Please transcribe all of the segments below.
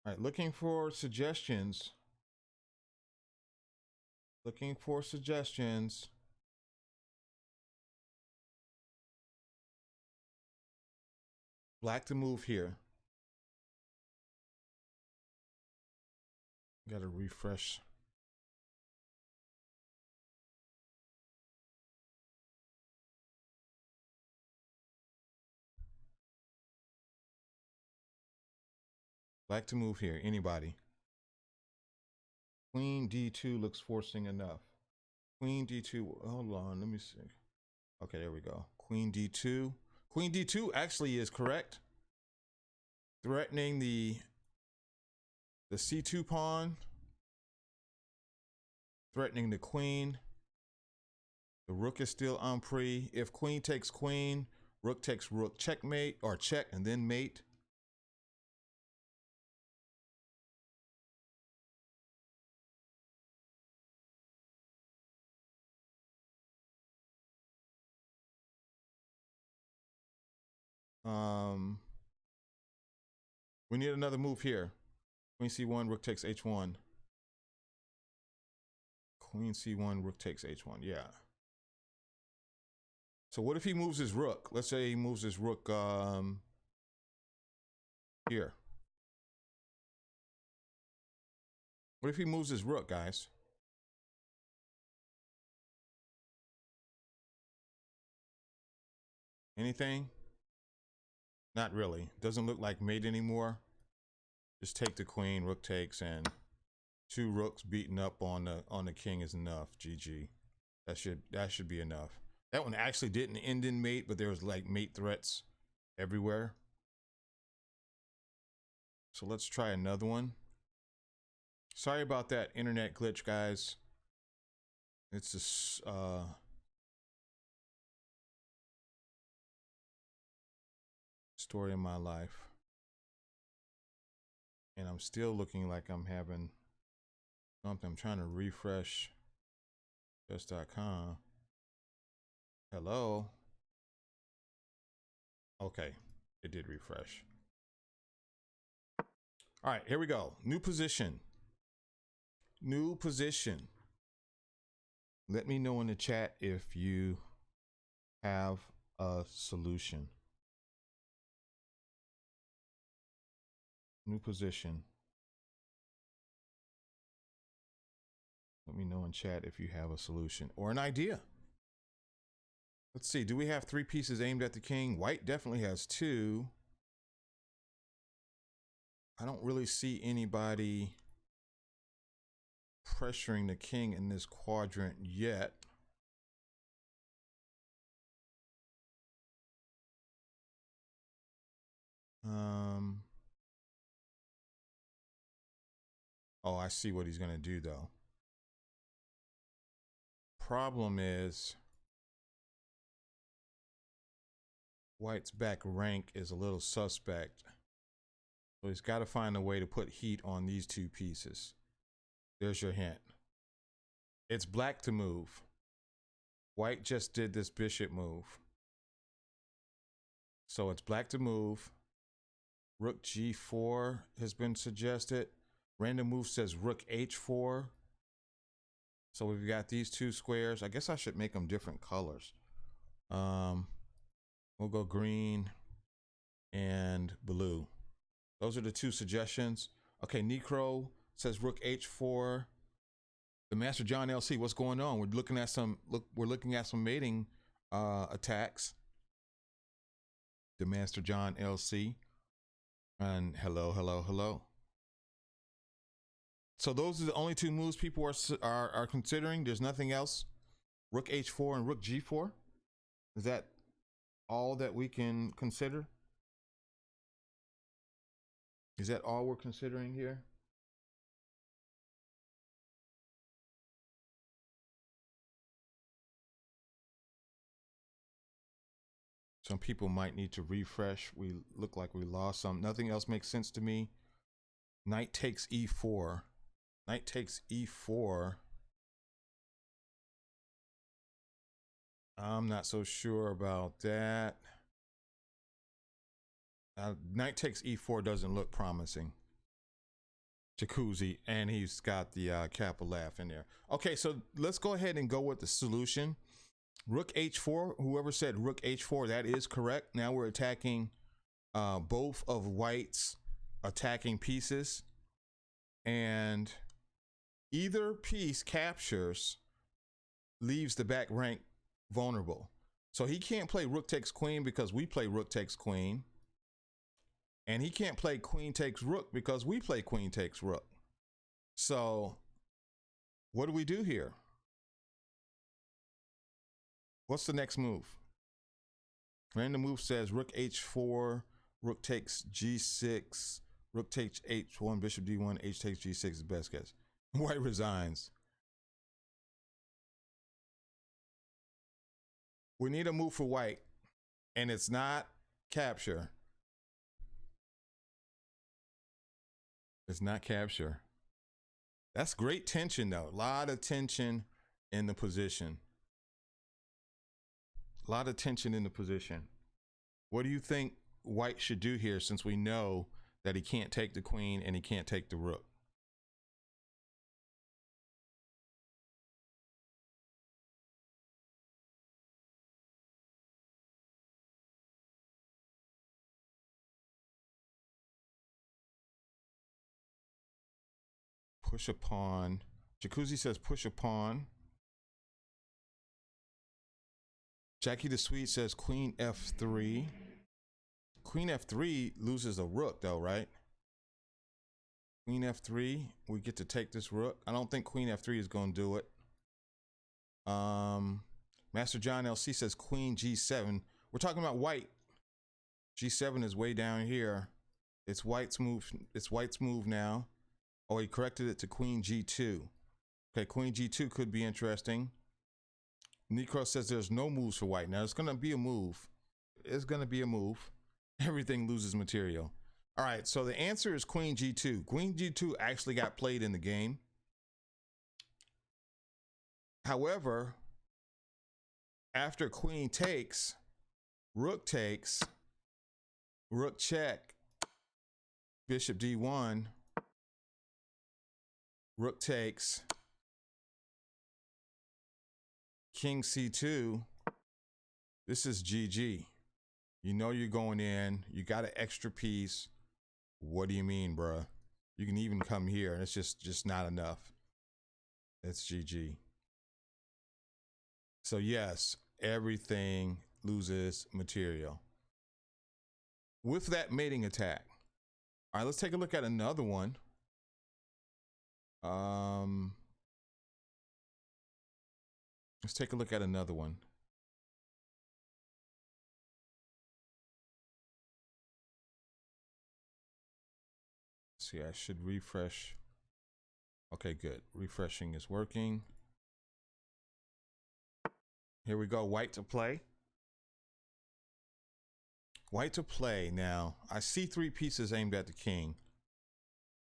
All right, looking for suggestions. Looking for suggestions. Black to move here. Got to refresh. Black to move here. Anybody? Queen D2 looks forcing enough. Queen D2. Hold on. Let me see. Okay, there we go. Queen D2. Queen D2 actually is correct. Threatening the C2 pawn. Threatening the queen. The rook is still en prise. If queen takes queen, rook takes rook, checkmate, or check and then mate. We need another move here. Queen C1, rook takes H1. Queen C1, rook takes H1. Yeah. So what if he moves his rook? Let's say he moves his rook here. What if he moves his rook, guys? Anything? Not really. Doesn't look like mate anymore. Just take the queen, rook takes, and 2 rooks beaten up on the king is enough. GG. That should be enough. That one actually didn't end in mate, but there was like mate threats everywhere. So let's try another one. Sorry about that internet glitch, guys. It's a story of my life. And I'm still looking like I'm having something. I'm trying to refresh chess.com. Hello. Okay, it did refresh. All right, here we go. New position. New position. Let me know in the chat if you have a solution. New position. Let me know in chat if you have a solution or an idea. Let's see. Do we have 3 pieces aimed at the king? White definitely has 2. I don't really see anybody pressuring the king in this quadrant yet. Oh, I see what he's going to do, though. Problem is, White's back rank is a little suspect. So he's got to find a way to put heat on these 2 pieces. There's your hint. It's black to move. White just did this bishop move. So it's black to move. Rook G4 has been suggested. Random move says rook H4. So we've got these 2 squares. I guess I should make them different colors. We'll go green and blue. Those are the 2 suggestions. Okay, Necro says rook H4. The Master John LC, what's going on? We're looking at some mating attacks. The Master John LC. And hello. So those are the only 2 moves people are considering. There's nothing else. Rook H4 and Rook G4. Is that all that we can consider? Is that all we're considering here? Some people might need to refresh. We look like we lost some. Nothing else makes sense to me. Knight takes E4. Knight takes E4. I'm not so sure about that. Knight takes E4 doesn't look promising. Jacuzzi, and he's got the Kappa laugh in there. Okay, so let's go ahead and go with the solution. Rook h4. Whoever said rook h4, that is correct. Now we're attacking both of white's attacking pieces, and either piece captures leaves the back rank vulnerable. So he can't play rook takes queen because we play rook takes queen. And he can't play queen takes rook because we play queen takes rook. So what do we do here? What's the next move? Random move says rook h4, rook takes g6, rook takes h1, bishop d1, h takes g6 is best guess. White resigns. We need a move for white, and it's not capture. It's not capture. That's great tension though. A lot of tension in the position. A lot of tension in the position. What do you think white should do here, since we know that he can't take the queen and he can't take the rook? Push a pawn. Jacuzzi says push a pawn. Jackie the Sweet says queen f3. Queen f3 loses a rook though, right? Queen f3, we get to take this rook. I don't think queen f3 is going to do it. Master John LC says queen g7. We're talking about white. G7 is way down here. It's white's move. It's white's move now. Oh, he corrected it to queen g2. Okay, queen g2 could be interesting. Necro says there's no moves for white. Now, it's going to be a move. It's going to be a move. Everything loses material. All right, so the answer is queen g2. Queen g2 actually got played in the game. However, after queen takes, rook check, bishop d1, rook takes, king c2. This is GG. You know you're going in. You got an extra piece. What do you mean, bruh? You can even come here, and it's just not enough. It's GG. So yes, everything loses material with that mating attack. All right, let's take a look at another one. Let's take a look at another one. Let's see, I should refresh. Okay, good. Refreshing is working. Here we go, white to play. White to play now. I see three pieces aimed at the king.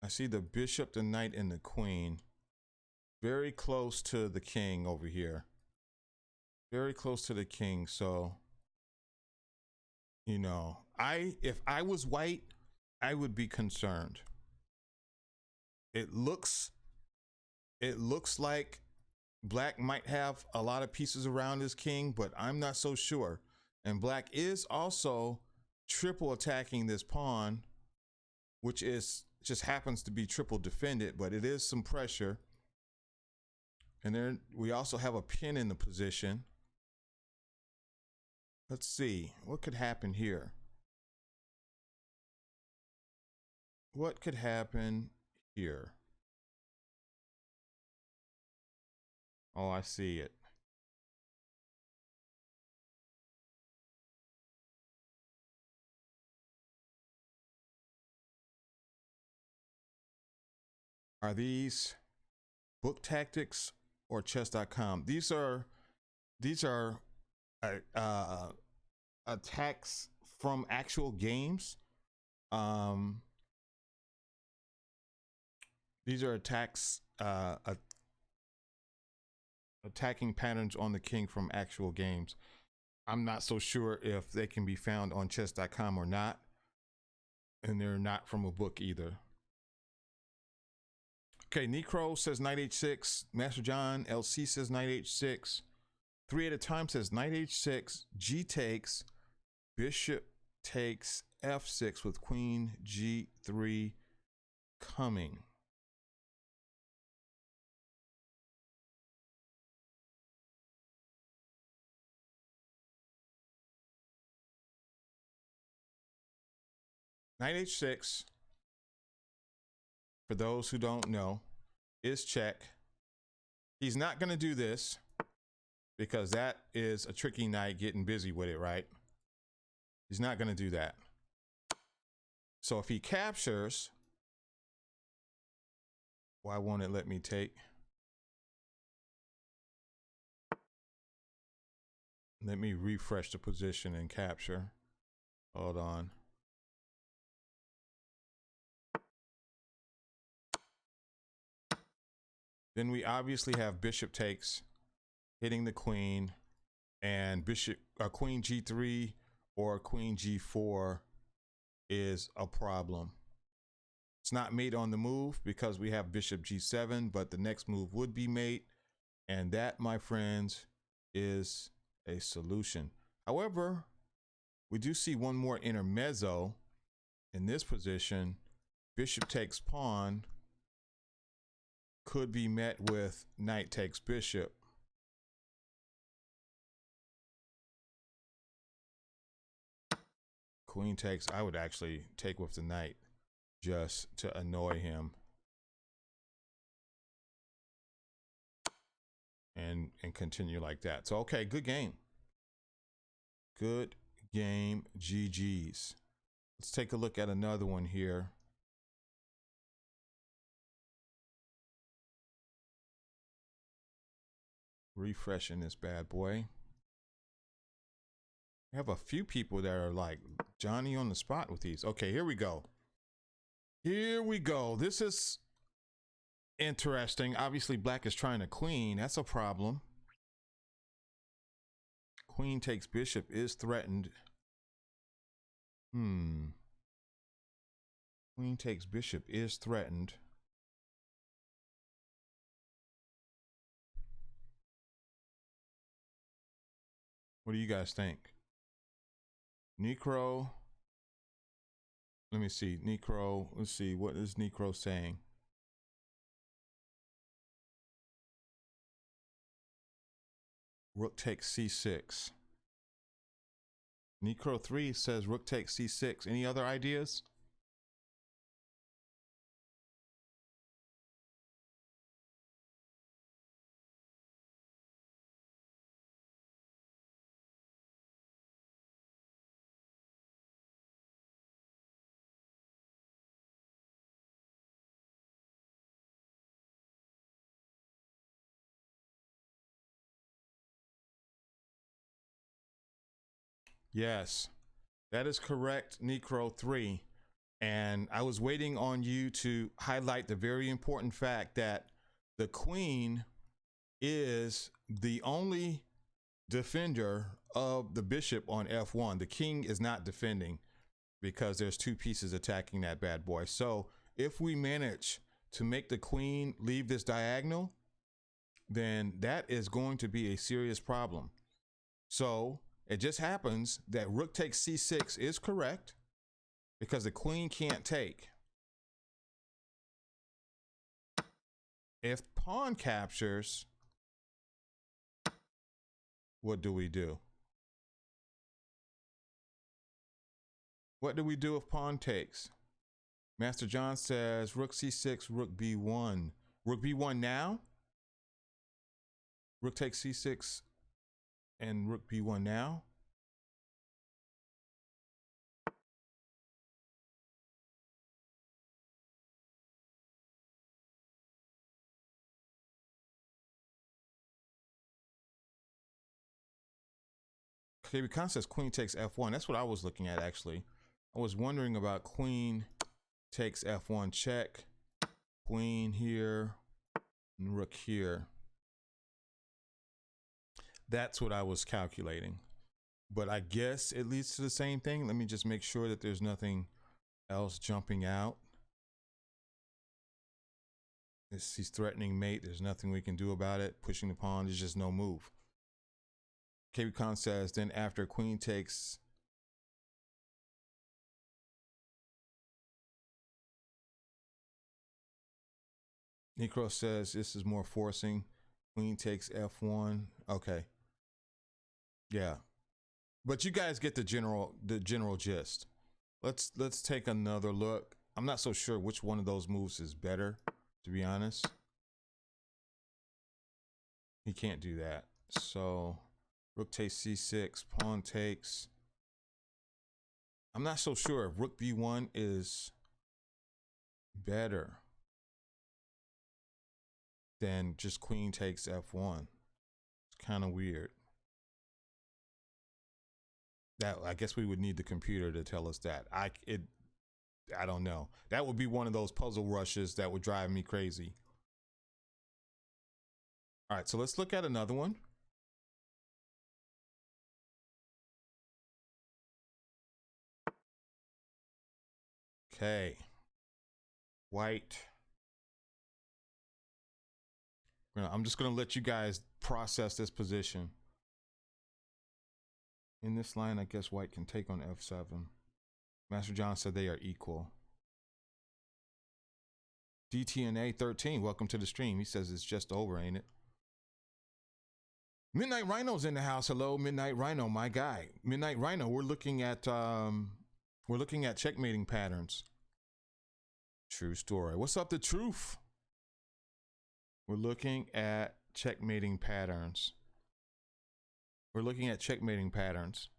I see the bishop, the knight, and the queen. Very close to the king over here. Very close to the king. So, you know, if I was white, I would be concerned. It looks like black might have a lot of pieces around his king, but I'm not so sure. And black is also triple attacking this pawn, which is just happens to be triple defended, but it is some pressure. And then we also have a pin in the position. Let's see what could happen here. What could happen here? Oh, I see it. Are these book tactics or chess.com? These are attacks from actual games. These are attacks, attacking patterns on the king from actual games. I'm not so sure if they can be found on chess.com or not. And they're not from a book either. Okay, Necro says knight h6. Master John LC says knight h6. 3 at a time says knight h6. G takes. Bishop takes f6 with queen g3 coming. Knight h6, for those who don't know, is check. He's not going to do this because that is a tricky knight getting busy with it, right? He's not going to do that. So if he captures, why won't it let me take? Let me refresh the position and capture. Hold on. Then we obviously have bishop takes, hitting the queen, and queen g3 or queen g4 is a problem. It's not mate on the move because we have bishop g7, but the next move would be mate, and that, my friends, is a solution. However, we do see one more intermezzo in this position. Bishop takes pawn could be met with knight takes bishop. Queen takes, I would actually take with the knight just to annoy him. And continue like that. So, okay, good game. Good game, GG's. Let's take a look at another one here. Refreshing this bad boy. We have a few people that are like Johnny on the spot with these. Okay, here we go. Here we go. This is interesting. Obviously, black is trying to queen. That's a problem. Queen takes bishop is threatened. Queen takes bishop is threatened. What do you guys think? Necro. Let me see. Necro. Let's see. What is Necro saying? Rook takes c6. Necro 3 says rook takes c6. Any other ideas? Yes, that is correct, Necro 3. And I was waiting on you to highlight the very important fact that the queen is the only defender of the bishop on f1. The king is not defending because there's two pieces attacking that bad boy. So if we manage to make the queen leave this diagonal, then that is going to be a serious problem. So it just happens that rook takes c6 is correct because the queen can't take. If pawn captures, what do we do? What do we do if pawn takes? Master John says rook c6, rook b1. Rook b1 now? Rook takes c6 and rook b1 now? Okay, because says queen takes f1. That's what I was looking at, actually. I was wondering about queen takes f1 check, queen here, and rook here. That's what I was calculating. But I guess it leads to the same thing. Let me just make sure that there's nothing else jumping out. He's threatening mate. There's nothing we can do about it. Pushing the pawn, there's just no move. KB Khan says, then after queen takes. Necro says this is more forcing. Queen takes f1. Okay. Yeah. But you guys get the general gist. Let's take another look. I'm not so sure which one of those moves is better, to be honest. He can't do that. So rook takes c6, pawn takes. I'm not so sure if rook b1 is better than just queen takes f1. It's kind of weird. That, I guess we would need the computer to tell us that. I don't know. That would be one of those puzzle rushes that would drive me crazy. All right, so let's look at another one. Okay. White. I'm just going to let you guys process this position. In this line, I guess white can take on f7. Master John said they are equal. DTNA 13, welcome to the stream. He says it's just over, ain't it? Midnight Rhino's in the house. Hello, Midnight Rhino, my guy. Midnight Rhino, we're looking at checkmating patterns. True story. What's up, the truth? We're looking at checkmating patterns. We're looking at checkmating patterns.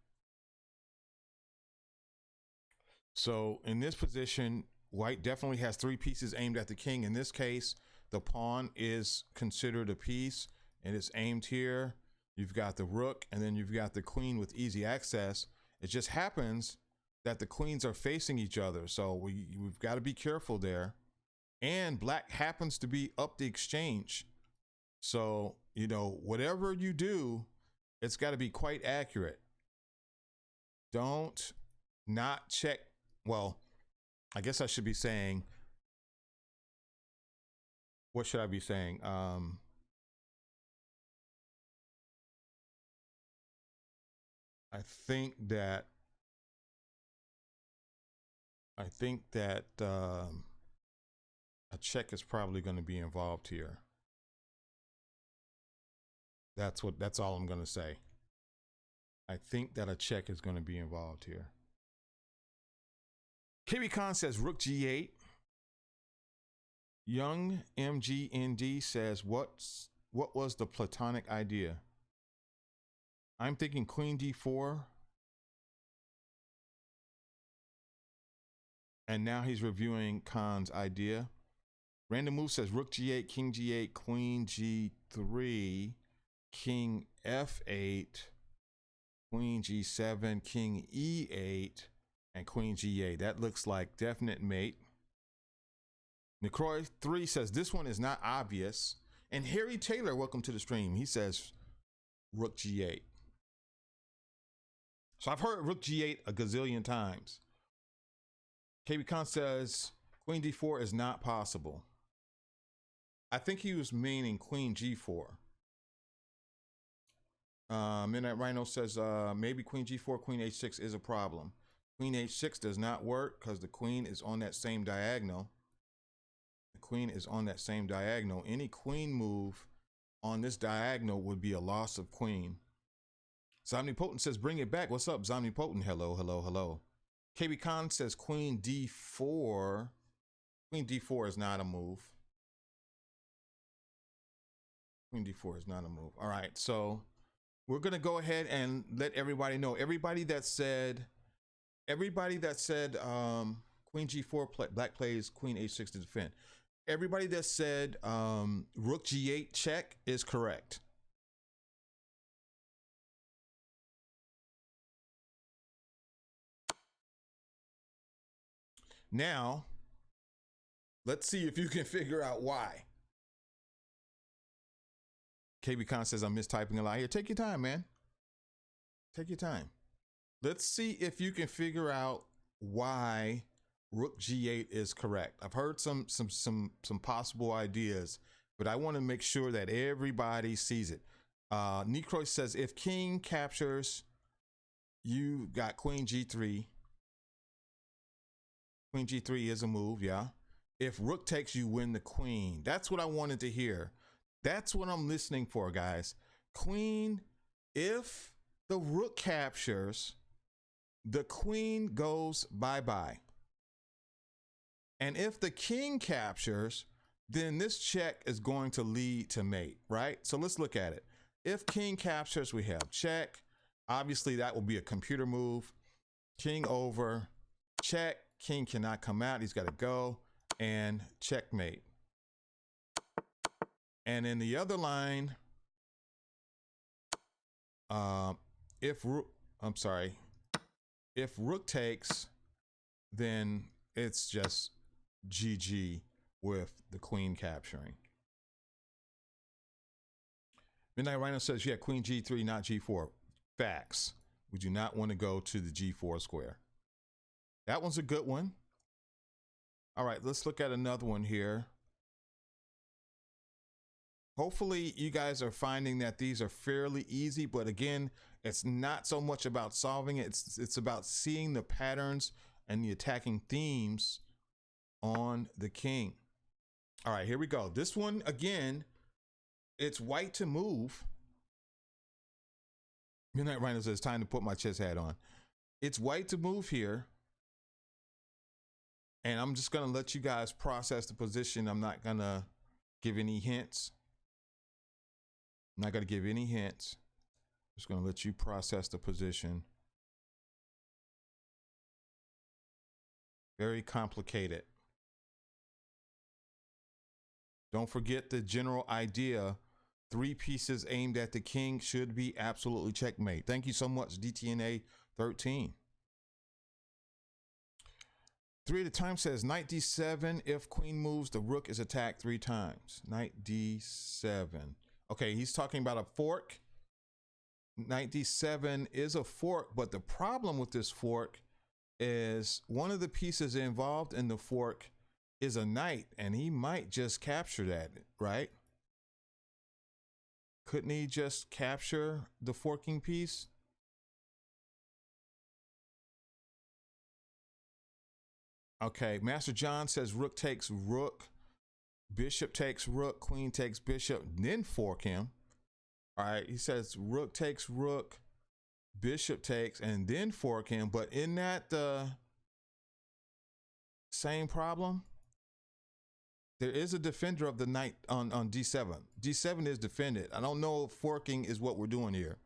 So in this position, white definitely has three pieces aimed at the king. In this case, the pawn is considered a piece and it's aimed here. You've got the rook and then you've got the queen with easy access. It just happens that the queens are facing each other. So we've got to be careful there. And black happens to be up the exchange. So, you know, whatever you do, it's got to be quite accurate. Don't not check. Well, I guess I should be saying, what should I be saying? I think that a check is probably going to be involved here. That's all I'm going to say. I think that a check is going to be involved here. KB Khan says rook g8. Young MGND says what was the platonic idea? I'm thinking queen d4. And now he's reviewing Khan's idea. Random Move says rook g8, king g8, queen g3, king f8, queen g7, king e8, and queen g8. That looks like definite mate. Necroy 3 says this one is not obvious. And Harry Taylor, welcome to the stream. He says rook g8. So I've heard rook g8 a gazillion times. KB Khan says queen d4 is not possible. I think he was meaning queen g4. Midnight Rhino says maybe queen g4, queen h6 is a problem. Queen h6 does not work because the queen is on that same diagonal. The queen is on that same diagonal. Any queen move on this diagonal would be a loss of queen. Zomnipotent says bring it back. What's up, Zomnipotent? Hello, hello, hello. KB Khan says queen d4. Queen d4 is not a move. Queen d4 is not a move. All right, so we're gonna go ahead and let everybody know. Everybody that said queen g4, black plays queen h6 to defend. Everybody that said rook g8 check is correct. Now, let's see if you can figure out why. KB Khan says I'm mistyping a lot here. Take your time, man. Take your time. Let's see if you can figure out why Rook G8 is correct. I've heard some possible ideas, but I want to make sure that everybody sees it. Necroy says if king captures, you got queen G3. Queen G3 is a move, yeah. If rook takes, you win the queen. That's what I wanted to hear. That's what I'm listening for, guys. Queen, if the rook captures, the queen goes bye-bye. And if the king captures, then this check is going to lead to mate, right? So let's look at it. If king captures, we have check. Obviously, that will be a computer move. King over, check. King cannot come out. He's got to go, and checkmate. And in the other line, if rook takes, then it's just GG with the queen capturing. Midnight Rhino says, yeah, queen G3, not G4. Facts. We do not want to go to the G4 square. That one's a good one. All right, let's look at another one here. Hopefully you guys are finding that these are fairly easy, but again, it's not so much about solving it. It's about seeing the patterns and the attacking themes on the king. All right, here we go. This one, again, it's white to move. Midnight Rhino says, time to put my chess hat on. It's white to move here. And I'm just going to let you guys process the position. I'm not going to give any hints. I'm not going to give any hints. Just going to let you process the position. Very complicated. Don't forget the general idea. 3 pieces aimed at the king should be absolutely checkmate. Thank you so much, DTNA 13. 3 at a time says knight D7. If queen moves, the rook is attacked 3 times. Knight D7. Okay, he's talking about a fork. Knight D7 is a fork, but the problem with this fork is one of the pieces involved in the fork is a knight, and he might just capture that, right? Couldn't he just capture the forking piece? Okay, Master John says rook takes rook, bishop takes rook, queen takes bishop, then fork him. All right, he says rook takes rook, bishop takes, and then fork him. But isn't that the same problem? There is a defender of the knight on D7. D7 is defended. I don't know if forking is what we're doing here.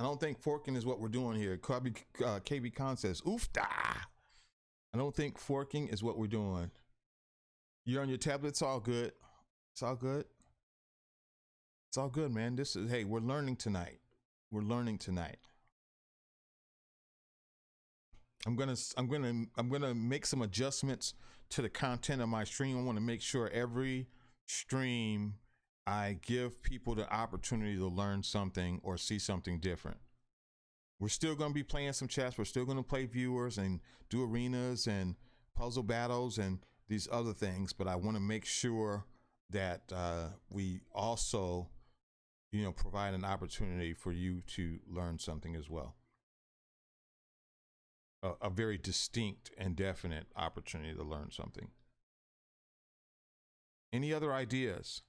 I don't think forking is what we're doing here. KB Khan says, oofda. I don't think forking is what we're doing. You're on your tablet. It's all good. It's all good. It's all good, man. This is, hey, we're learning tonight. We're learning tonight. I'm gonna make some adjustments to the content of my stream. I want to make sure every stream I give people the opportunity to learn something or see something different. We're still going to be playing some chess. We're still going to play viewers and do arenas and puzzle battles and these other things. But I want to make sure that we also, provide an opportunity for you to learn something as well. A very distinct and definite opportunity to learn something. Any other ideas?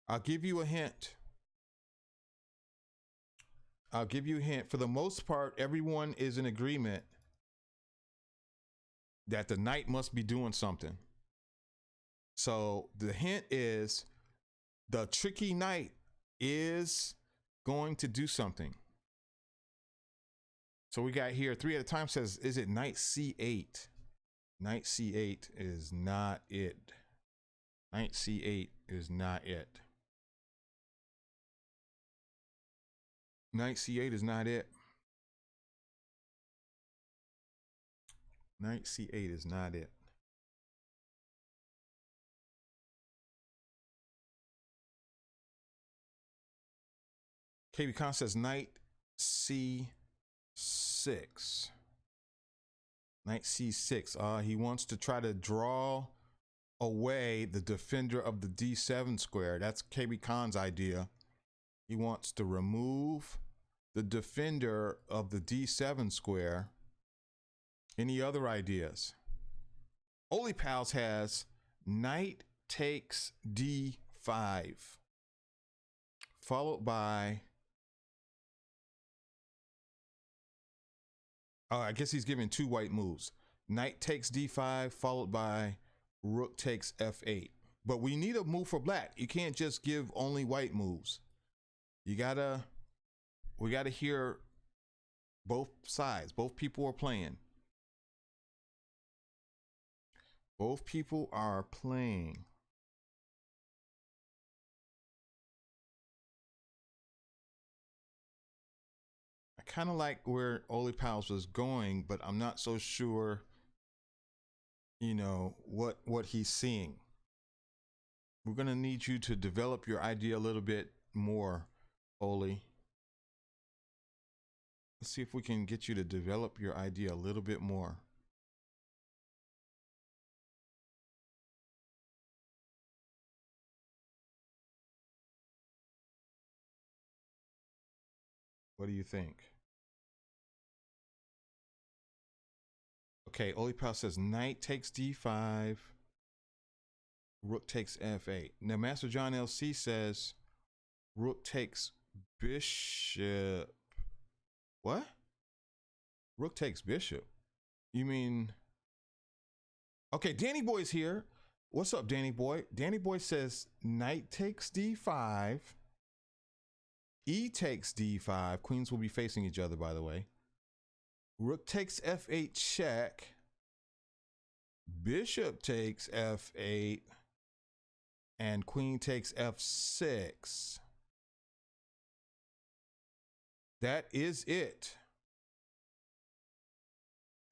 I'll give you a hint. I'll give you a hint. For the most part, everyone is in agreement that the knight must be doing something. So the hint is the tricky knight is going to do something. So we got here 3 at a time says, is it knight C8? Knight C8 is not it. Knight C8 is not it. Knight C8 is not it. Knight C8 is not it. KB Khan says knight C6. Knight C6. He wants to try to draw away the defender of the D7 square. That's KB Khan's idea. He wants to remove the defender of the D7 square. Any other ideas? Oli Pals has knight takes D5, followed by, I guess he's giving two white moves. Knight takes D5, followed by rook takes F8. But we need a move for black. You can't just give only white moves. We gotta hear both sides. Both people are playing. Both people are playing. I kind of like where Oli Pals was going, but I'm not so sure, you know, what he's seeing. We're going to need you to develop your idea a little bit more, Oli. Let's see if we can get you to develop your idea a little bit more. What do you think? Okay, Oli Pal says knight takes D5, rook takes F8. Now Master John LC says rook takes bishop. What? Rook takes bishop. You mean? Okay, Danny Boy's here. What's up, Danny Boy? Danny Boy says knight takes D5. E takes D5. Queens will be facing each other, by the way. Rook takes F8 check. Bishop takes F8. And queen takes F6. That is it.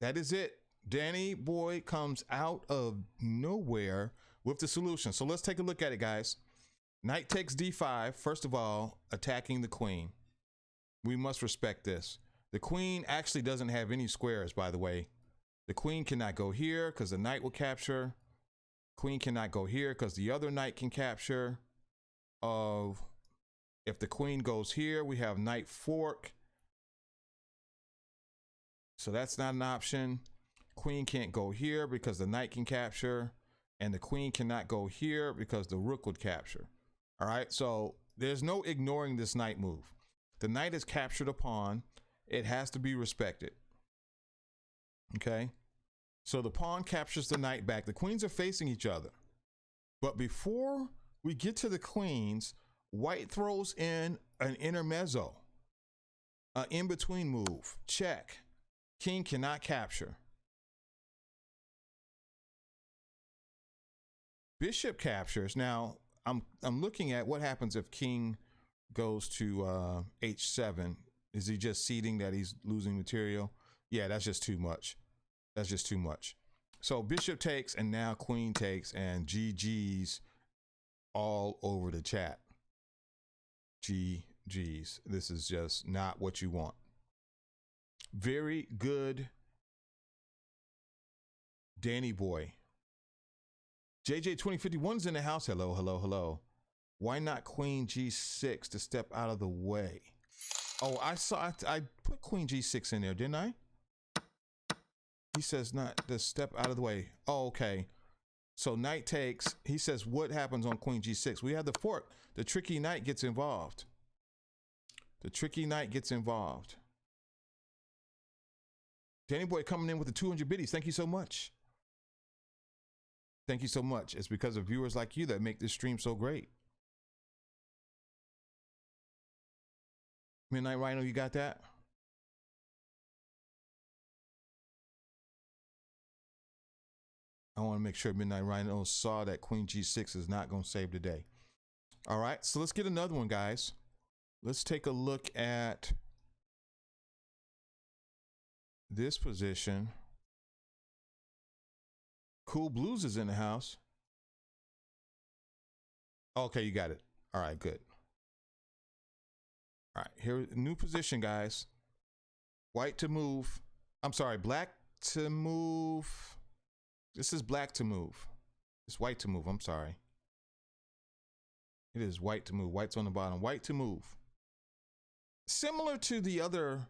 That is it. Danny Boy comes out of nowhere with the solution. So let's take a look at it, guys. Knight takes D5. First of all, attacking the queen. We must respect this. The queen actually doesn't have any squares, by the way. The queen cannot go here because the knight will capture. Queen cannot go here because the other knight can capture. If the queen goes here, we have knight fork. So that's not an option. Queen can't go here because the knight can capture. And the queen cannot go here because the rook would capture. All right, so there's no ignoring this knight move. The knight has captured a pawn. It has to be respected. Okay, so the pawn captures the knight back. The queens are facing each other. But before we get to the queens, white throws in an intermezzo, an in-between move. Check. King cannot capture. Bishop captures. Now, I'm looking at what happens if king goes to h7. Is he just ceding that he's losing material? Yeah, that's just too much. That's just too much. So bishop takes, and now queen takes, and GG's all over the chat. GG's. This is just not what you want. Very good, Danny Boy. JJ2051's in the house. Hello, hello, hello. Why not queen G6 to step out of the way? Oh, I put queen G6 in there, didn't I? He says not to step out of the way. Oh, okay. So knight takes. He says what happens on queen G6? We have the fork. The tricky knight gets involved. The tricky knight gets involved. Danny Boy coming in with the 200 biddies. Thank you so much. Thank you so much. It's because of viewers like you that make this stream so great. Midnight Rhino, you got that? I want to make sure Midnight Rhino saw that queen G6 is not going to save the day. All right, so let's get another one, guys. Let's take a look at this position. Cool Blues is in the house. Okay, you got it. All right, good. All right, here, new position, guys. White to move. I'm sorry, black to move. This is black to move. It's white to move. I'm sorry. It is white to move. White's on the bottom. White to move. Similar to the other,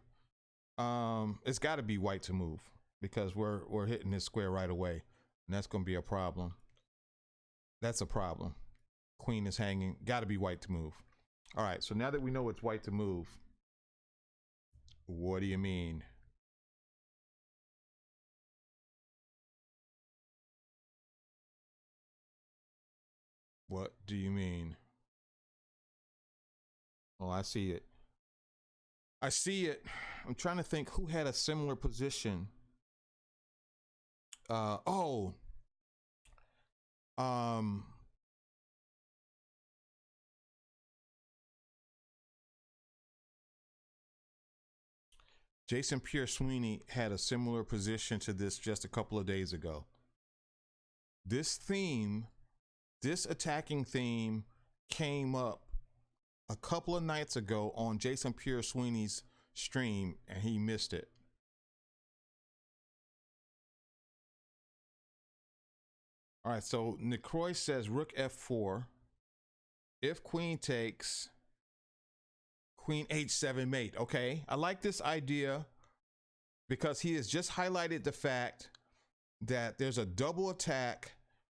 it's got to be white to move because we're hitting this square right away, and that's going to be a problem. That's a problem. Queen is hanging. Got to be white to move. All right. So now that we know it's white to move, what do you mean? What do you mean? Oh, I see it. I see it. I'm trying to think who had a similar position. Oh. Jason Pierre-Sweeney had a similar position to this just a couple of days ago. This theme, this attacking theme came up a couple of nights ago on Jason Pierre-Sweeney's stream, and he missed it. All right, so Necroy says rook f4. If queen takes, queen h7 mate. Okay, I like this idea because he has just highlighted the fact that there's a double attack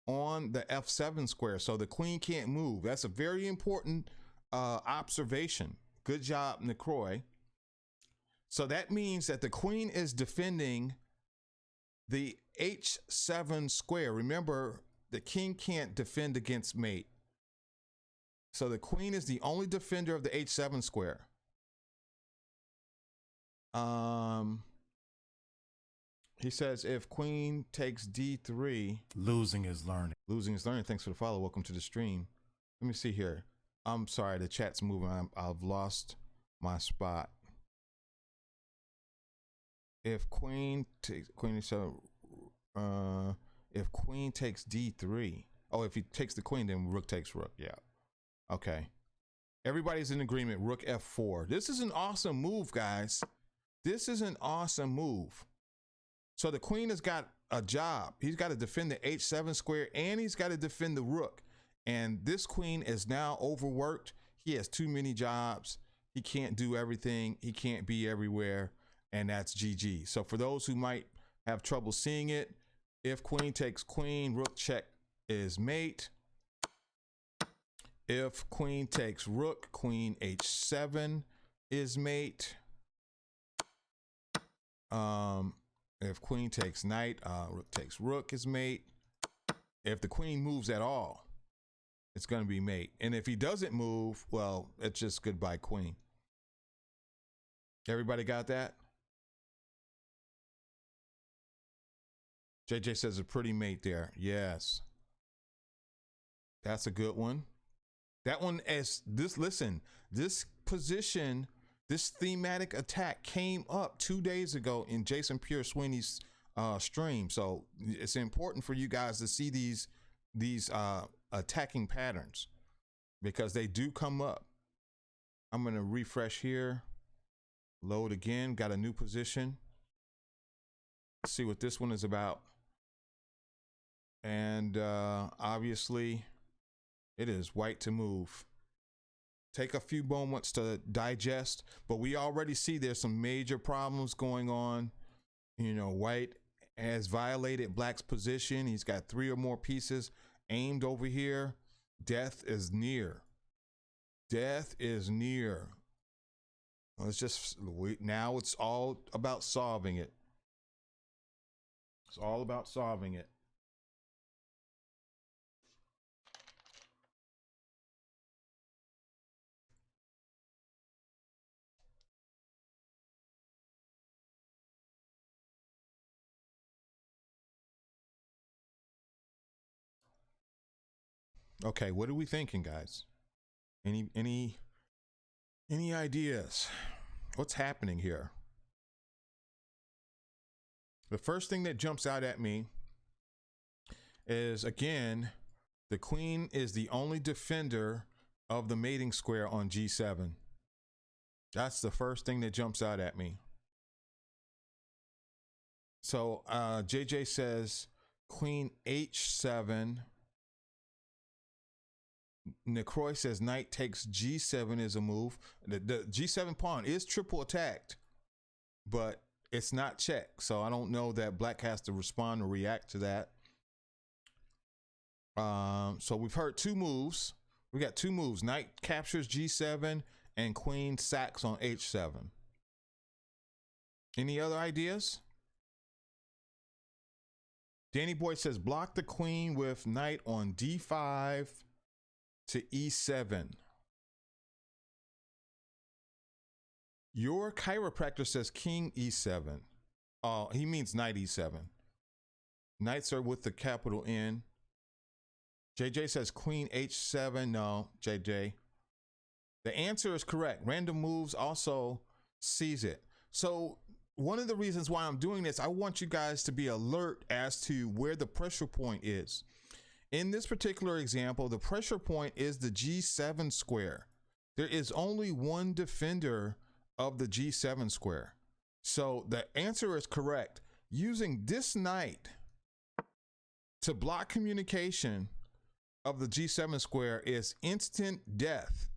on the f7 square, so the queen can't move. That's a very important observation. Good job, Necroy. So that means that the queen is defending the h7 square. Remember, the king can't defend against mate. So the queen is the only defender of the h7 square. He says if queen takes d3, losing is learning. Losing is learning. Thanks for the follow. Welcome to the stream. Let me see here. I'm sorry, the chat's moving. I've lost my spot. If queen takes if queen takes d3. Oh, if he takes the queen, then rook takes rook. Yeah. Okay. Everybody's in agreement. Rook f4. This is an awesome move, guys. This is an awesome move. So the queen has got a job. He's got to defend the h7 square, and he's got to defend the rook. And this queen is now overworked. He has too many jobs. He can't do everything. He can't be everywhere. And that's GG. So for those who might have trouble seeing it, if queen takes queen, rook check is mate. If queen takes rook, queen h7 is mate. If queen takes knight, rook takes rook is mate. If the queen moves at all, it's going to be mate. And if he doesn't move, well, it's just goodbye queen. Everybody got that? JJ says a pretty mate there. Yes. That's a good one. That one is this, listen, this position, this thematic attack came up 2 days ago in Jason Pierre-Sweeney's stream. So it's important for you guys to see these attacking patterns because they do come up. I'm going to refresh here. Load again. Got a new position. Let's see what this one is about. And obviously it is white to move. Take a few moments to digest, but we already see there's some major problems going on. You know, white has violated black's position. He's got 3 or more pieces aimed over here. Death is near. Death is near. It's just, now it's all about solving it. It's all about solving it. Okay, what are we thinking, guys? Any ideas? What's happening here? The first thing that jumps out at me is, again, the queen is the only defender of the mating square on G7. That's the first thing that jumps out at me. So JJ says queen h7. Necroy says knight takes g7 is a move. The g7 pawn is triple attacked, but it's not checked. So I don't know that black has to respond or react to that. So we've heard two moves. We got two moves. Knight captures g7 and queen sacks on h7. Any other ideas? Danny Boy says block the queen with knight on d5 to e7. Your chiropractor says king e7. Oh, he means knight e7. Knights are with the capital N. JJ says queen h7. No, JJ. The answer is correct. Random moves also sees it. So one of the reasons why I'm doing this, I want you guys to be alert as to where the pressure point is. In this particular example, the pressure point is the G7 square. There is only one defender of the G7 square. So the answer is correct. Using this knight to block communication of the G7 square is instant death.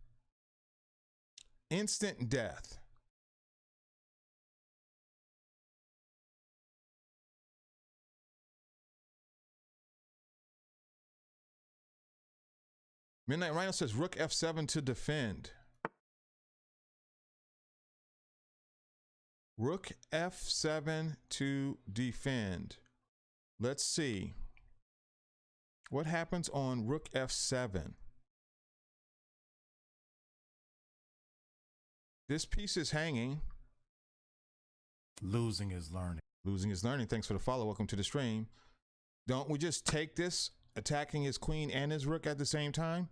Instant death. Midnight Rhino says rook f7 to defend. Rook f7 to defend. Let's see. What happens on rook f7? This piece is hanging. Losing is learning. Losing is learning. Thanks for the follow. Welcome to the stream. Don't we just take this, attacking his queen and his rook at the same time?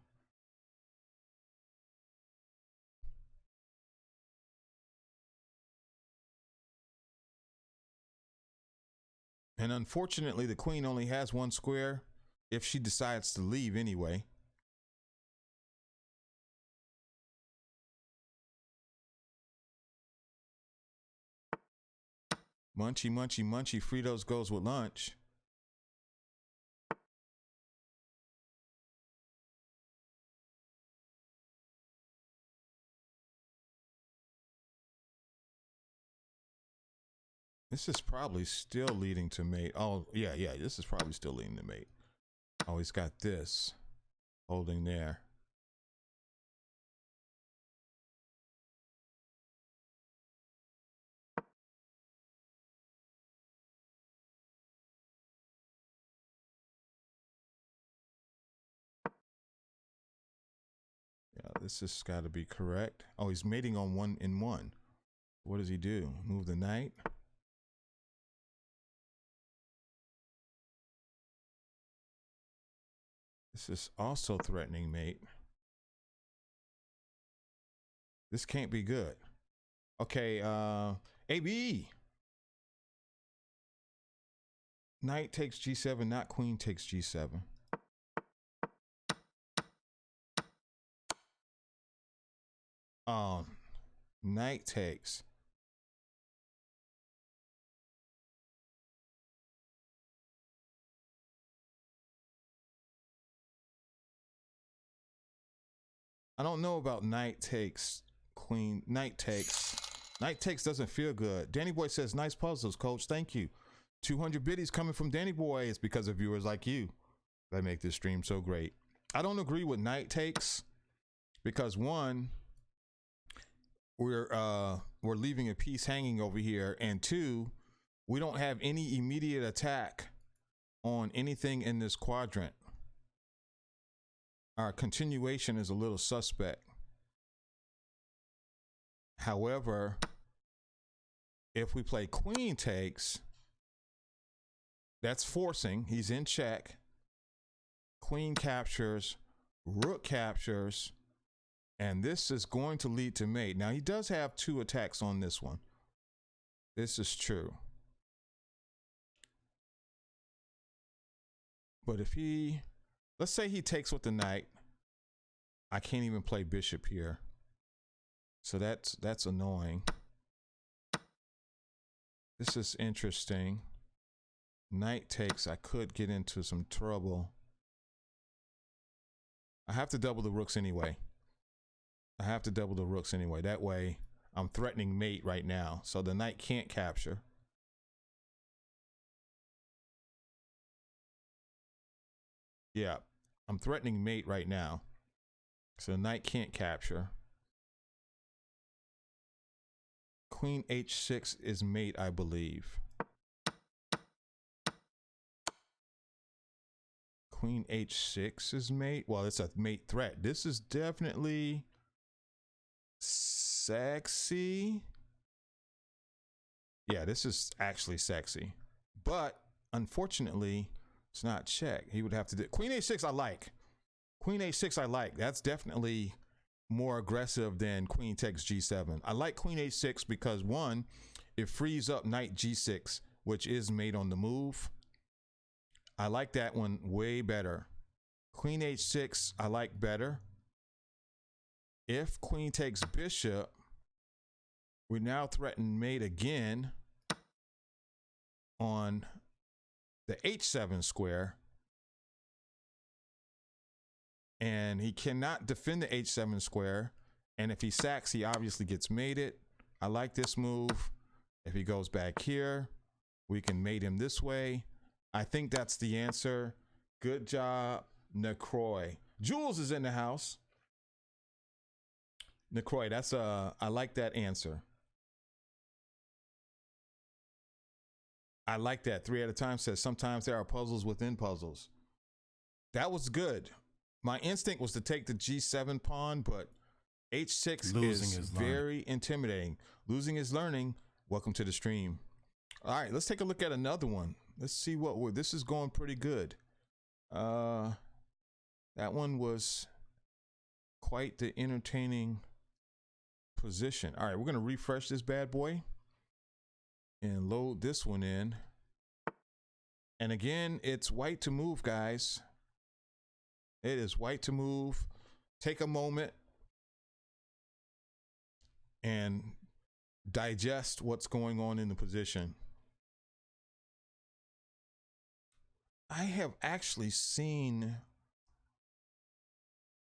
And unfortunately, the queen only has one square if she decides to leave anyway. Munchy, munchy, munchy. Fritos goes with lunch. This is probably still leading to mate. Oh, yeah. This is probably still leading to mate. Oh, he's got this holding there. Yeah, this has got to be correct. Oh, he's mating on 1-in-1. What does he do? Move the knight. This is also threatening mate. This can't be good. Okay, AB. Knight takes g7, not queen takes g7. Knight takes. I don't know about knight takes, queen, knight takes. Knight takes doesn't feel good. Danny Boy says, nice puzzles, coach. Thank you. 200 biddies coming from Danny Boy. It's because of viewers like you that make this stream so great. I don't agree with knight takes because one, we're leaving a piece hanging over here, and two, we don't have any immediate attack on anything in this quadrant. Our continuation is a little suspect. However, if we play queen takes, that's forcing. He's in check. Queen captures, rook captures, and this is going to lead to mate. Now, he does have two attacks on this one. This is true. But if he, let's say he takes with the knight. I can't even play bishop here. So that's annoying. This is interesting. Knight takes, I could get into some trouble. I have to double the rooks anyway. That way I'm threatening mate right now. So the knight can't capture. Yeah, I'm threatening mate right now. So the knight can't capture. Queen h6 is mate, I believe. Queen h6 is mate. Well, it's a mate threat. This is definitely sexy. Yeah, this is actually sexy. But unfortunately, it's not check. He would have to do Queen h6 I like. Queen h6 I like. That's definitely more aggressive than queen takes g7. I like queen h6 because one, it frees up knight g6, which is mate on the move. I like that one way better. Queen h6 I like better. If queen takes bishop, we now threaten mate again on the h7 square. And he cannot defend the h7 square. And if he sacks, he obviously gets mated. I like this move. If he goes back here, we can mate him this way. I think that's the answer. Good job, Necroy. Jules is in the house. Necroy, I like that answer. I like that. 3 at a time says sometimes there are puzzles within puzzles. That was good. My instinct was to take the g7 pawn, but h6 is very intimidating. Losing is learning. Welcome to the stream. All right, let's take a look at another one. Let's see what this is going pretty good. That one was quite the entertaining position. All right, we're going to refresh this bad boy and load this one in. And again, it's white to move, guys. It is white to move. Take a moment and digest what's going on in the position. I have actually seen,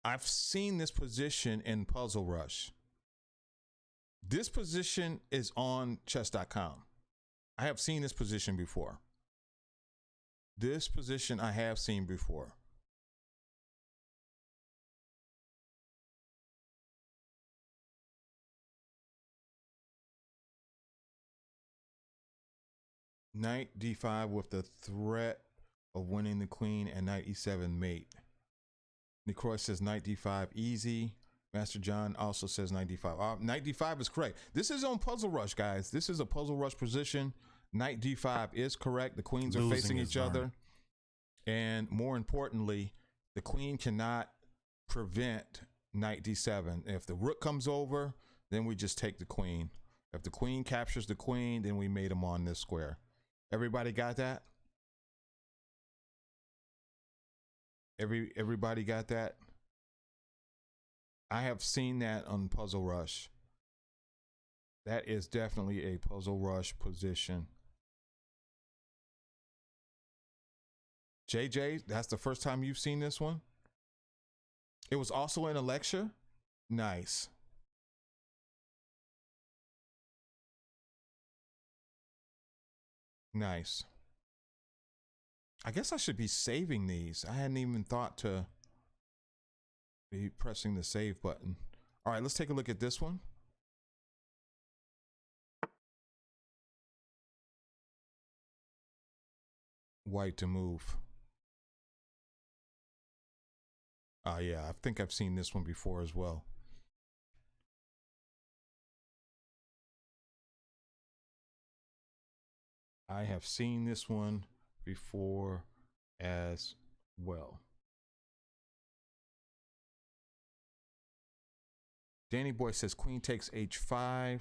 I've seen this position in Puzzle Rush. This position is on chess.com. I have seen this position before. This position I have seen before. Knight d5 with the threat of winning the queen and knight e7 mate. Necroy says knight d5 easy. Master John also says knight d5. Knight d5 is correct. This is on Puzzle Rush, guys. This is a Puzzle Rush position. Knight d5 is correct. The queens are facing each other. And more importantly, the queen cannot prevent knight d7. If the rook comes over, then we just take the queen. If the queen captures the queen, then we mate him on this square. Everybody got that? Everybody got that? I have seen that on Puzzle Rush. That is definitely a Puzzle Rush position. JJ, that's the first time you've seen this one? It was also in a lecture? Nice. Nice. I guess I should be saving these. I hadn't even thought to be pressing the save button. All right, let's take a look at this one. White to move. Yeah, I think I've seen this one before as well. I have seen this one before as well. Danny Boy says queen takes h5.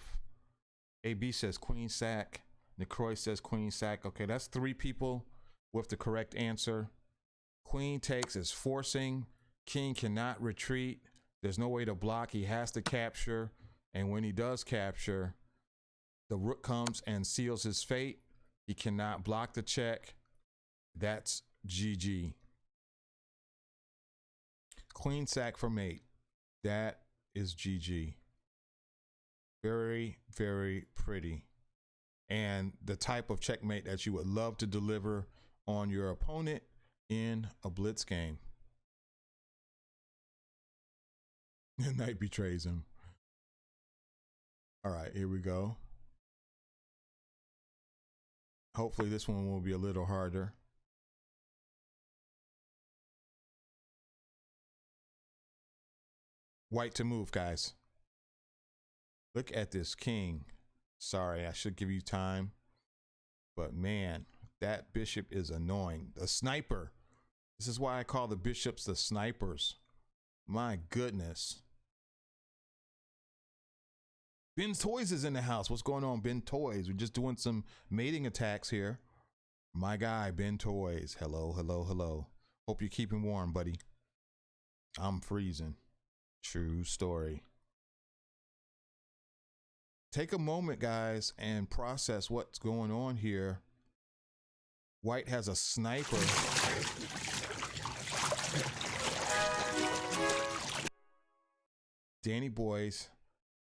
AB says queen sack. Necroy says queen sack. Okay, that's 3 people with the correct answer. Queen takes is forcing. King cannot retreat. There's no way to block. He has to capture. And when he does capture, the rook comes and seals his fate. He cannot block the check. That's GG. Queen sack for mate. That is GG. Very, very pretty. And the type of checkmate that you would love to deliver on your opponent in a blitz game. Knight betrays him. All right, here we go. Hopefully this one will be a little harder. White to move, guys. Look at this king. Sorry, I should give you time. But man, that bishop is annoying. The sniper. This is why I call the bishops the snipers. My goodness. Ben Toys is in the house. What's going on, Ben Toys? We're just doing some mating attacks here. My guy, Ben Toys. Hello, hello, hello. Hope you're keeping warm, buddy. I'm freezing. True story. Take a moment, guys, and process what's going on here. White has a sniper. Danny Boys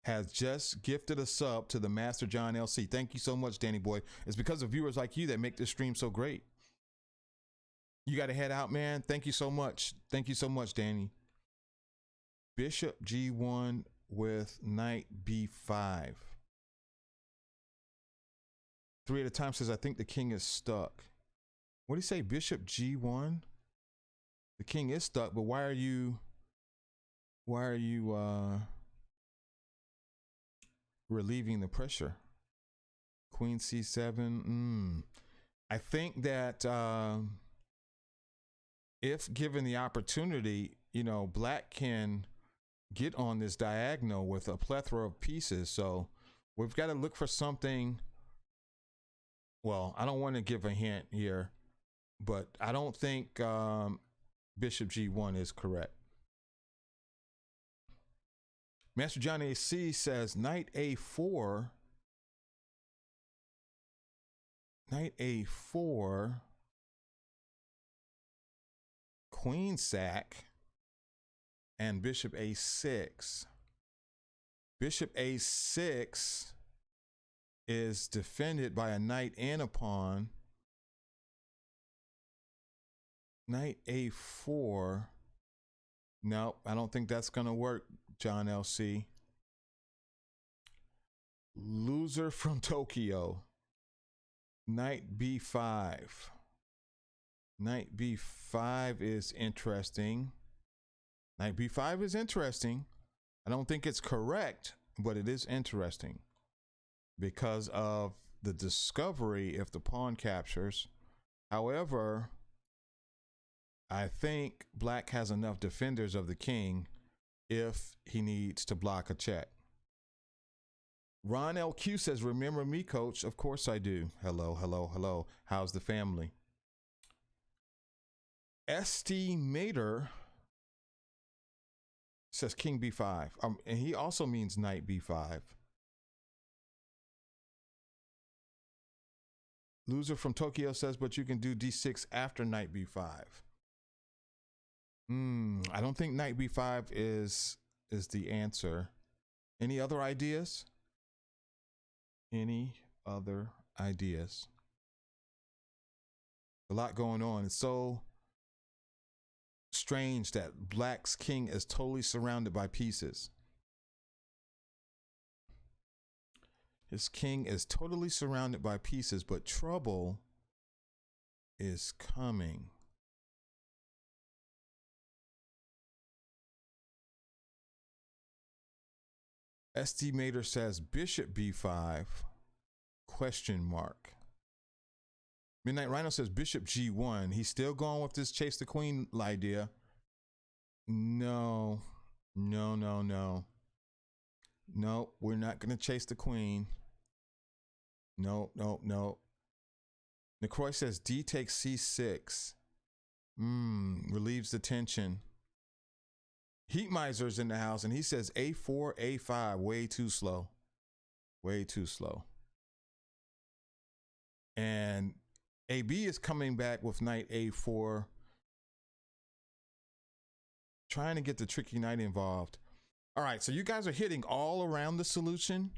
has just gifted a sub to the Master John LC. Thank you so much, Danny Boy. It's because of viewers like you that make this stream so great. You got to head out, man. Thank you so much. Thank you so much, Danny. Bishop G1 with Knight B5. 3 at a time says, I think the king is stuck. What do you say, Bishop G1? The king is stuck, but why are you relieving the pressure? Queen C7. I think that if given the opportunity, you know, black can get on this diagonal with a plethora of pieces. So we've got to look for something. Well, I don't want to give a hint here, but I don't think Bishop G1 is correct. Master John AC says Knight A4. Knight A4. Queen sack. And Bishop A6. Bishop A6 is defended by a knight and a pawn. Knight A4. No, I don't think that's going to work, John LC. Loser from Tokyo. Knight B5. Knight B5 is interesting. Knight B5 is interesting. I don't think it's correct, but it is interesting because of the discovery if the pawn captures. However, I think black has enough defenders of the king if he needs to block a check. Ron LQ says, remember me, coach? Of course I do. Hello, hello, hello. How's the family? Estimator says king B5. And he also means knight B5. Loser from Tokyo says, but you can do D6 after knight B5. I don't think knight B5 is the answer. Any other ideas? Any other ideas? A lot going on. It's so strange that black's king is totally surrounded by pieces. His king is totally surrounded by pieces, but trouble is coming. Estimator says Bishop B5, question mark. Midnight Rhino says Bishop G1. He's still going with this chase the queen idea. No, no, no, no. No, we're not going to chase the queen. No, no, no. Necroy says D takes C6. Relieves the tension. Heat Miser's in the house, and he says A4, A5, way too slow. Way too slow. And AB is coming back with knight A4, trying to get the tricky knight involved. All right, so you guys are hitting all around the solution.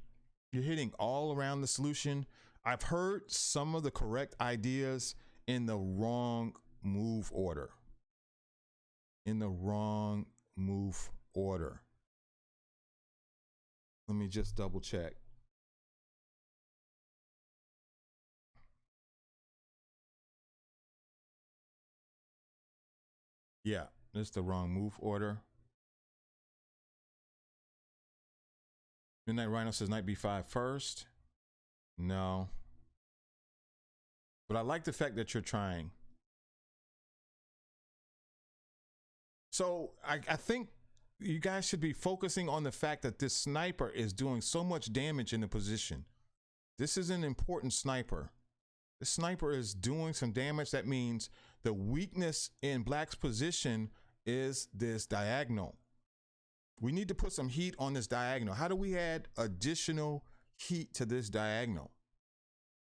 You're hitting all around the solution. I've heard some of the correct ideas in the wrong move order. In the wrong move order. Let me just double check. Yeah, this is the wrong move order. Midnight Rhino says knight b5 first. No. But I like the fact that you're trying. So I think you guys should be focusing on the fact that this sniper is doing so much damage in the position. This is an important sniper. The sniper is doing some damage. That means the weakness in Black's position is this diagonal. We need to put some heat on this diagonal. How do we add additional heat to this diagonal?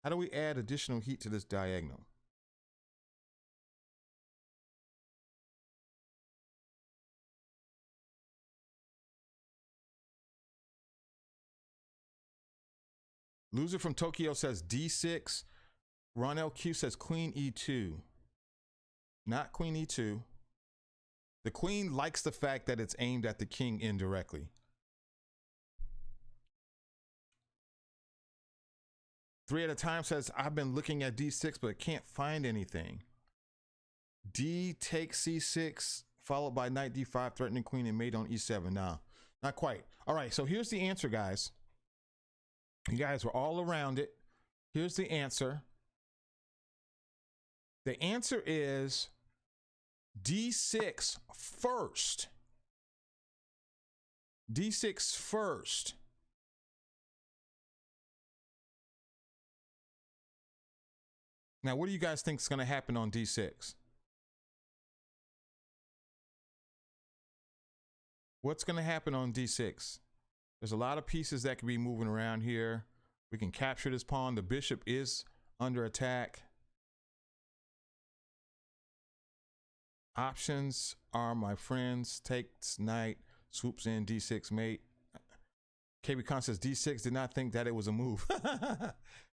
How do we add additional heat to this diagonal? Loser from Tokyo says D6. Ron LQ says queen E2. Not queen E2. The queen likes the fact that it's aimed at the king indirectly. Three at a time says, I've been looking at D6, but can't find anything. D takes C6, followed by knight D5, threatening queen and mate on E7. Nah, not quite. All right, so here's the answer, guys. You guys were all around it. Here's the answer. The answer is D6 first. D6 first. Now, what do you guys think is going to happen on D6? What's going to happen on D6? There's a lot of pieces that can be moving around here. We can capture this pawn. The bishop is under attack. Options are, my friends, takes knight, swoops in, D6 mate. KB Khan says D6 did not think that it was a move.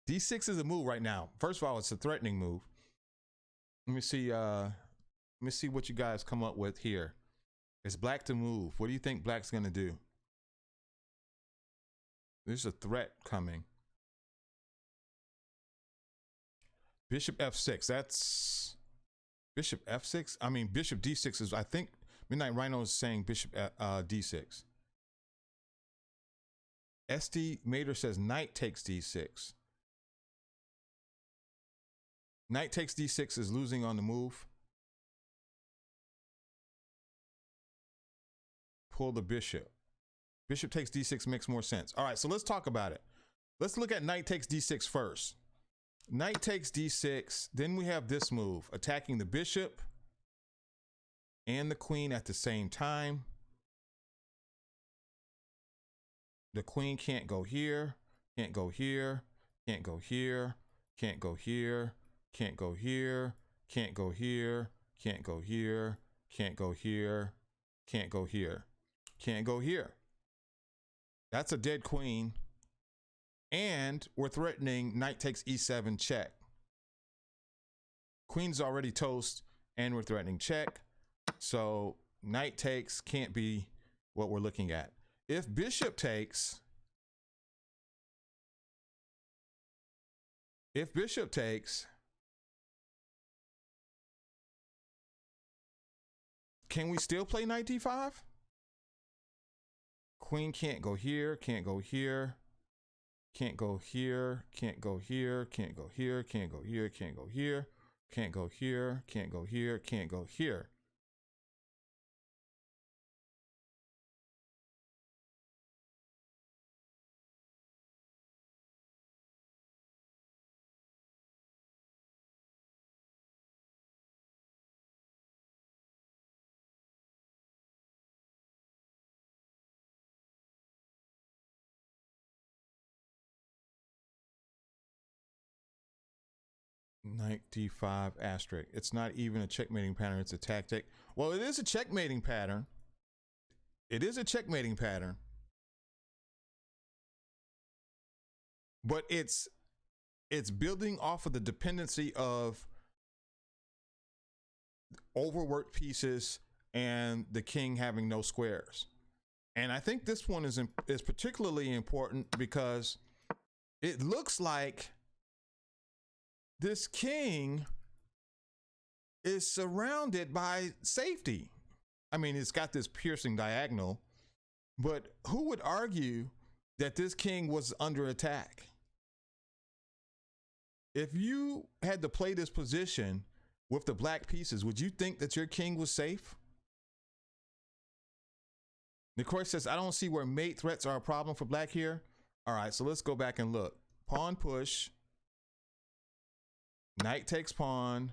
D6 is a move right now. First of all, it's a threatening move. Let me see what you guys come up with here. It's Black to move. What do you think Black's gonna do? There's a threat coming. Bishop F6. That's Bishop F6. I mean, Bishop D6 is, I think Midnight Rhino is saying Bishop D6. SD Mater says knight takes D6. Knight takes D6 is losing on the move. Pull the bishop. Bishop takes D6 makes more sense. All right, so let's talk about it. Let's look at knight takes D6 first. Knight takes D6. Then we have this move, attacking the bishop and the queen at the same time. The queen can't go here, can't go here, can't go here, can't go here, can't go here, can't go here, can't go here, can't go here, can't go here, can't go here. That's a dead queen. And we're threatening knight takes E7 check. Queen's already toast and we're threatening check. So knight takes can't be what we're looking at. If bishop takes, can we still play knight D5? Queen can't go here, can't go here, can't go here, can't go here, can't go here, can't go here, can't go here, can't go here, can't go here, can't go here. Knight d5 asterisk. It's not even a checkmating pattern. It's a tactic. Well, it is a checkmating pattern. It is a checkmating pattern. But it's building off of the dependency of overworked pieces and the king having no squares. And I think this one is particularly important because it looks like this king is surrounded by safety. I mean, it's got this piercing diagonal, but who would argue that this king was under attack? If you had to play this position with the black pieces, would you think that your king was safe? Nicroy says, I don't see where mate threats are a problem for black here. All right, so let's go back and look. Pawn push. Knight takes pawn.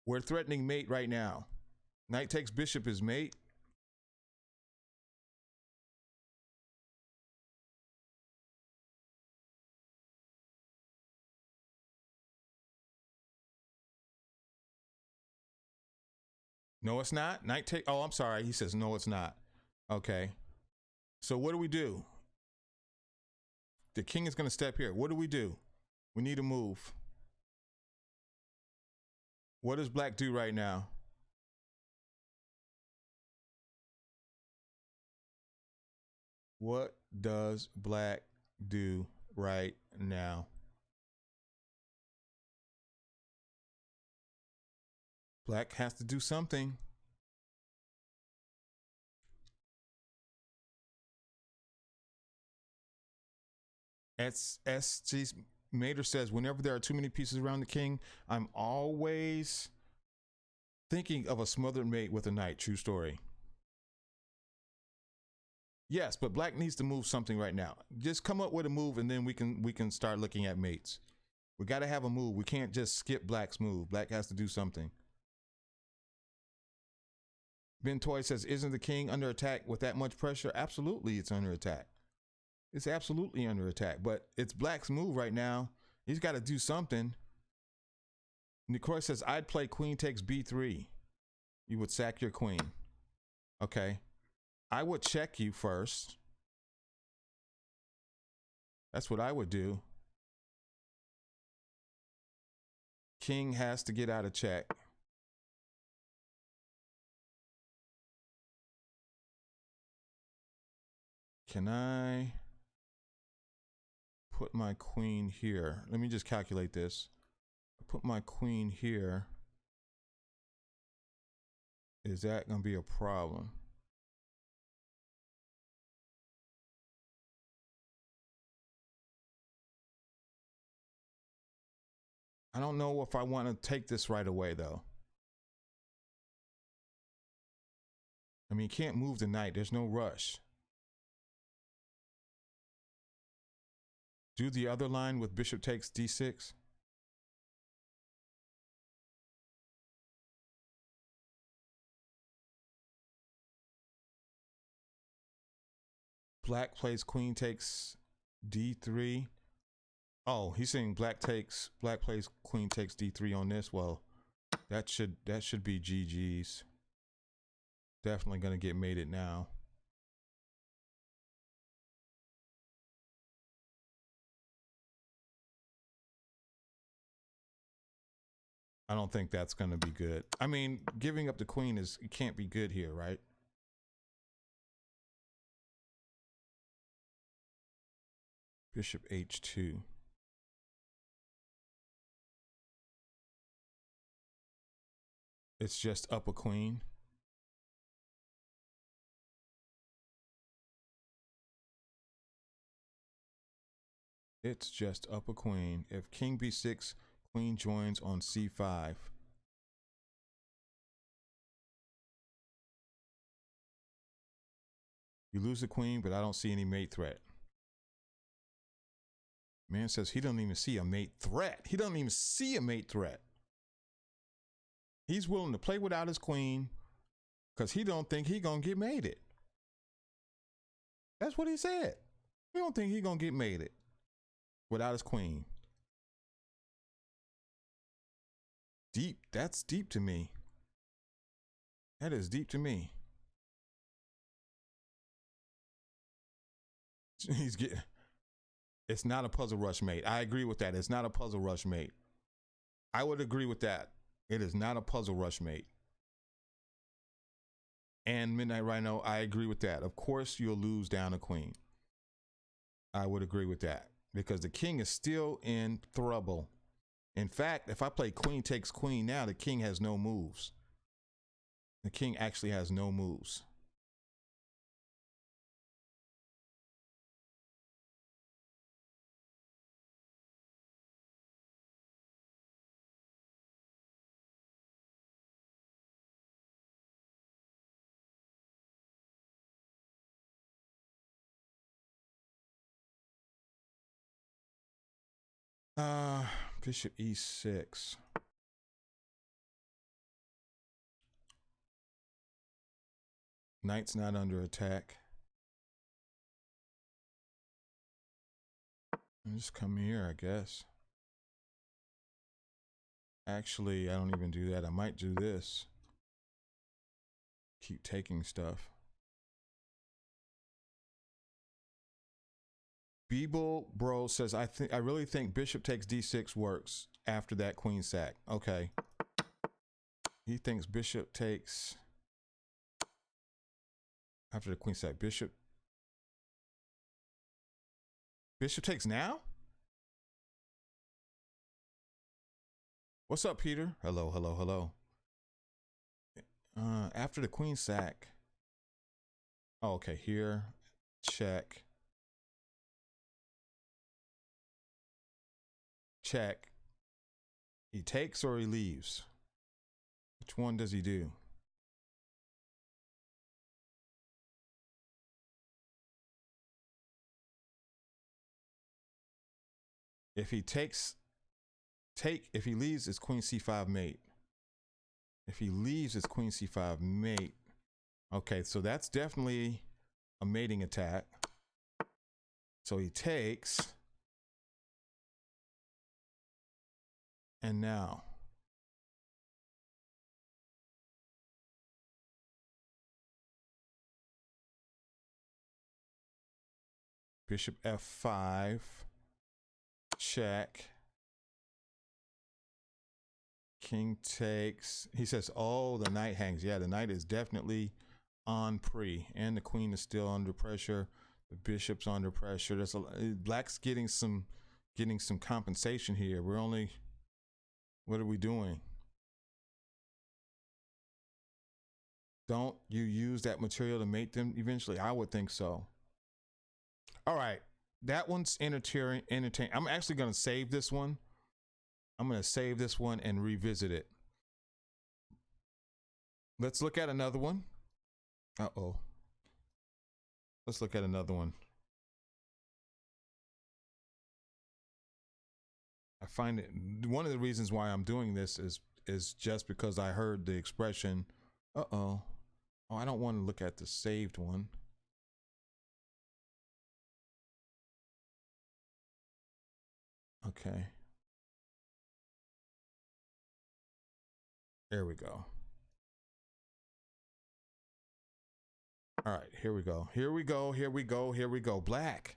We're threatening mate right now. Knight takes bishop is mate. No, it's not. Knight take. Oh, I'm sorry. He says, no, it's not. Okay. So what do we do? The king is going to step here. What do we do? We need a move. What does black do right now? What does black do right now? Black has to do something. SG Mater says, whenever there are too many pieces around the king, I'm always thinking of a smothered mate with a knight. True story. Yes, but black needs to move something right now. Just come up with a move and then we can start looking at mates. We got to have a move. We can't just skip black's move. Black has to do something. Ben Toy says, isn't the king under attack with that much pressure? Absolutely, it's under attack. It's absolutely under attack, but it's black's move right now. He's got to do something. Nicroy says, I'd play queen takes b3. You would sack your queen. Okay. I would check you first. That's what I would do. King has to get out of check. Can I put my queen here? Let me just calculate this. Put my queen here. Is that going to be a problem? I don't know if I want to take this right away, though. I mean, you can't move the knight. There's no rush. Do the other line with bishop takes d6. Black plays queen takes d3. Oh, he's saying black plays queen takes d3 on this. Well, that should be GG's. Definitely gonna get mated now. I don't think that's gonna be good. I mean, giving up the queen it can't be good here, right? Bishop h2. It's just up a queen. It's just up a queen. If king b6, queen joins on c5. You lose the queen, but I don't see any mate threat. Man says he doesn't even see a mate threat. He doesn't even see a mate threat. He's willing to play without his queen because he don't think he gonna get mated. That's what he said. He don't think he gonna get mated. without his queen. Deep. That's deep to me. That is deep to me. He's getting. It's not a puzzle rush mate. I agree with that. It's not a puzzle rush mate. I would agree with that. It is not a puzzle rush mate. And Midnight Rhino, I agree with that. Of course, you'll lose down a queen. I would agree with that because the king is still in trouble. In fact, if I play queen takes queen now, the king has no moves. The king actually has no moves. Bishop E6. Knight's not under attack. Just come here, I guess. Actually, I don't even do that. I might do this. Keep taking stuff. Beeble Bro says, I really think bishop takes d6 works after that queen sack. Okay. He thinks bishop takes after the queen sack. Bishop takes now? What's up, Peter? Hello, hello, hello. After the queen sack. Oh, okay, here. Check. Check. He takes or he leaves? Which one does he do? If he if he leaves, it's queen c5 mate. If he leaves, it's queen c5 mate. Okay, so that's definitely a mating attack. So he takes. And now. Bishop f5. Check. King takes. He says, oh, the knight hangs. Yeah, the knight is definitely on pre. And the queen is still under pressure. The bishop's under pressure. There's black's getting some compensation here. We're only, what are we doing? Don't you use that material to mate them eventually? I would think so. All right. That one's entertaining. I'm actually going to save this one. I'm going to save this one and revisit it. Let's look at another one. Uh-oh. Let's look at another one. I find it, one of the reasons why I'm doing this is just because I heard the expression, uh-oh. Oh, I don't want to look at the saved one. Okay. There we go. All right, here we go. Here we go. Here we go. Here we go. Black.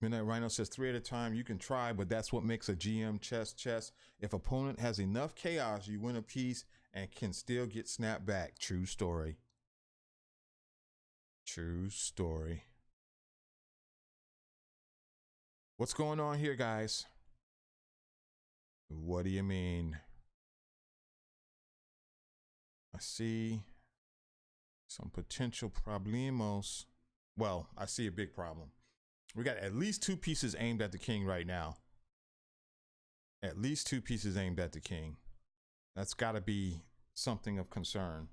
Midnight Rhino says 3 at a time. You can try, but that's what makes a GM chess. If opponent has enough chaos, you win a piece and can still get snapped back. True story. True story. What's going on here, guys? What do you mean? I see some potential problemos. Well, I see a big problem. We got at least 2 pieces aimed at the king right now. At least 2 pieces aimed at the king. That's got to be something of concern.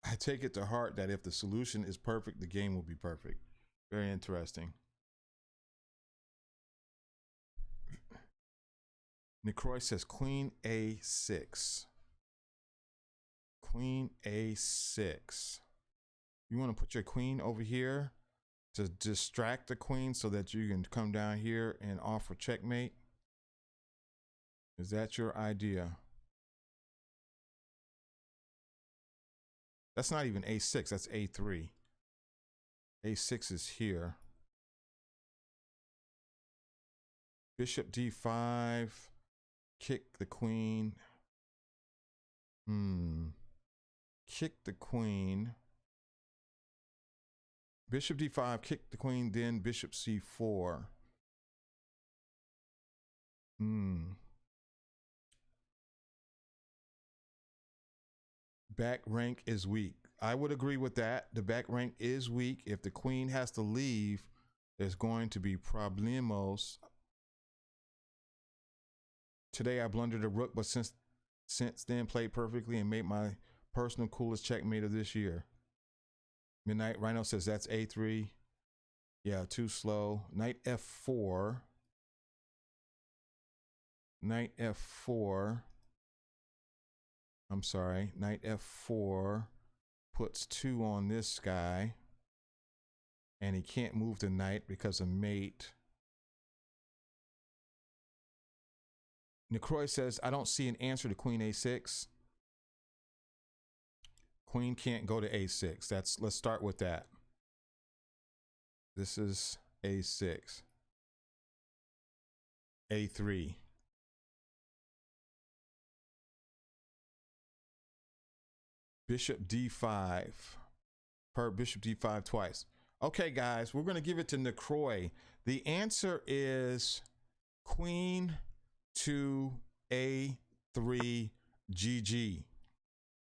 I take it to heart that if the solution is perfect, the game will be perfect. Very interesting. Necroy says queen a6. Queen a6. You want to put your queen over here to distract the queen so that you can come down here and offer checkmate? Is that your idea? That's not even a6, that's a3. a6 is here. Bishop d5, kick the queen. Kick the queen. Bishop d5, kick the queen, then bishop c4. Back rank is weak. I would agree with that. The back rank is weak. If the queen has to leave, there's going to be problemos. Today I blundered a rook, but since then played perfectly and made my personal coolest checkmate of this year. Midnight Rhino says that's a3. Yeah, too slow. Knight f4. Knight f4. I'm sorry. Knight f4 puts 2 on this guy. And he can't move the knight because of mate. Necroy says, I don't see an answer to queen a6. Queen can't go to a6. Let's start with that. This is a6. a3. Bishop d5. Per bishop d5 twice. Okay, guys, we're going to give it to Necroy. The answer is queen to a3 GG.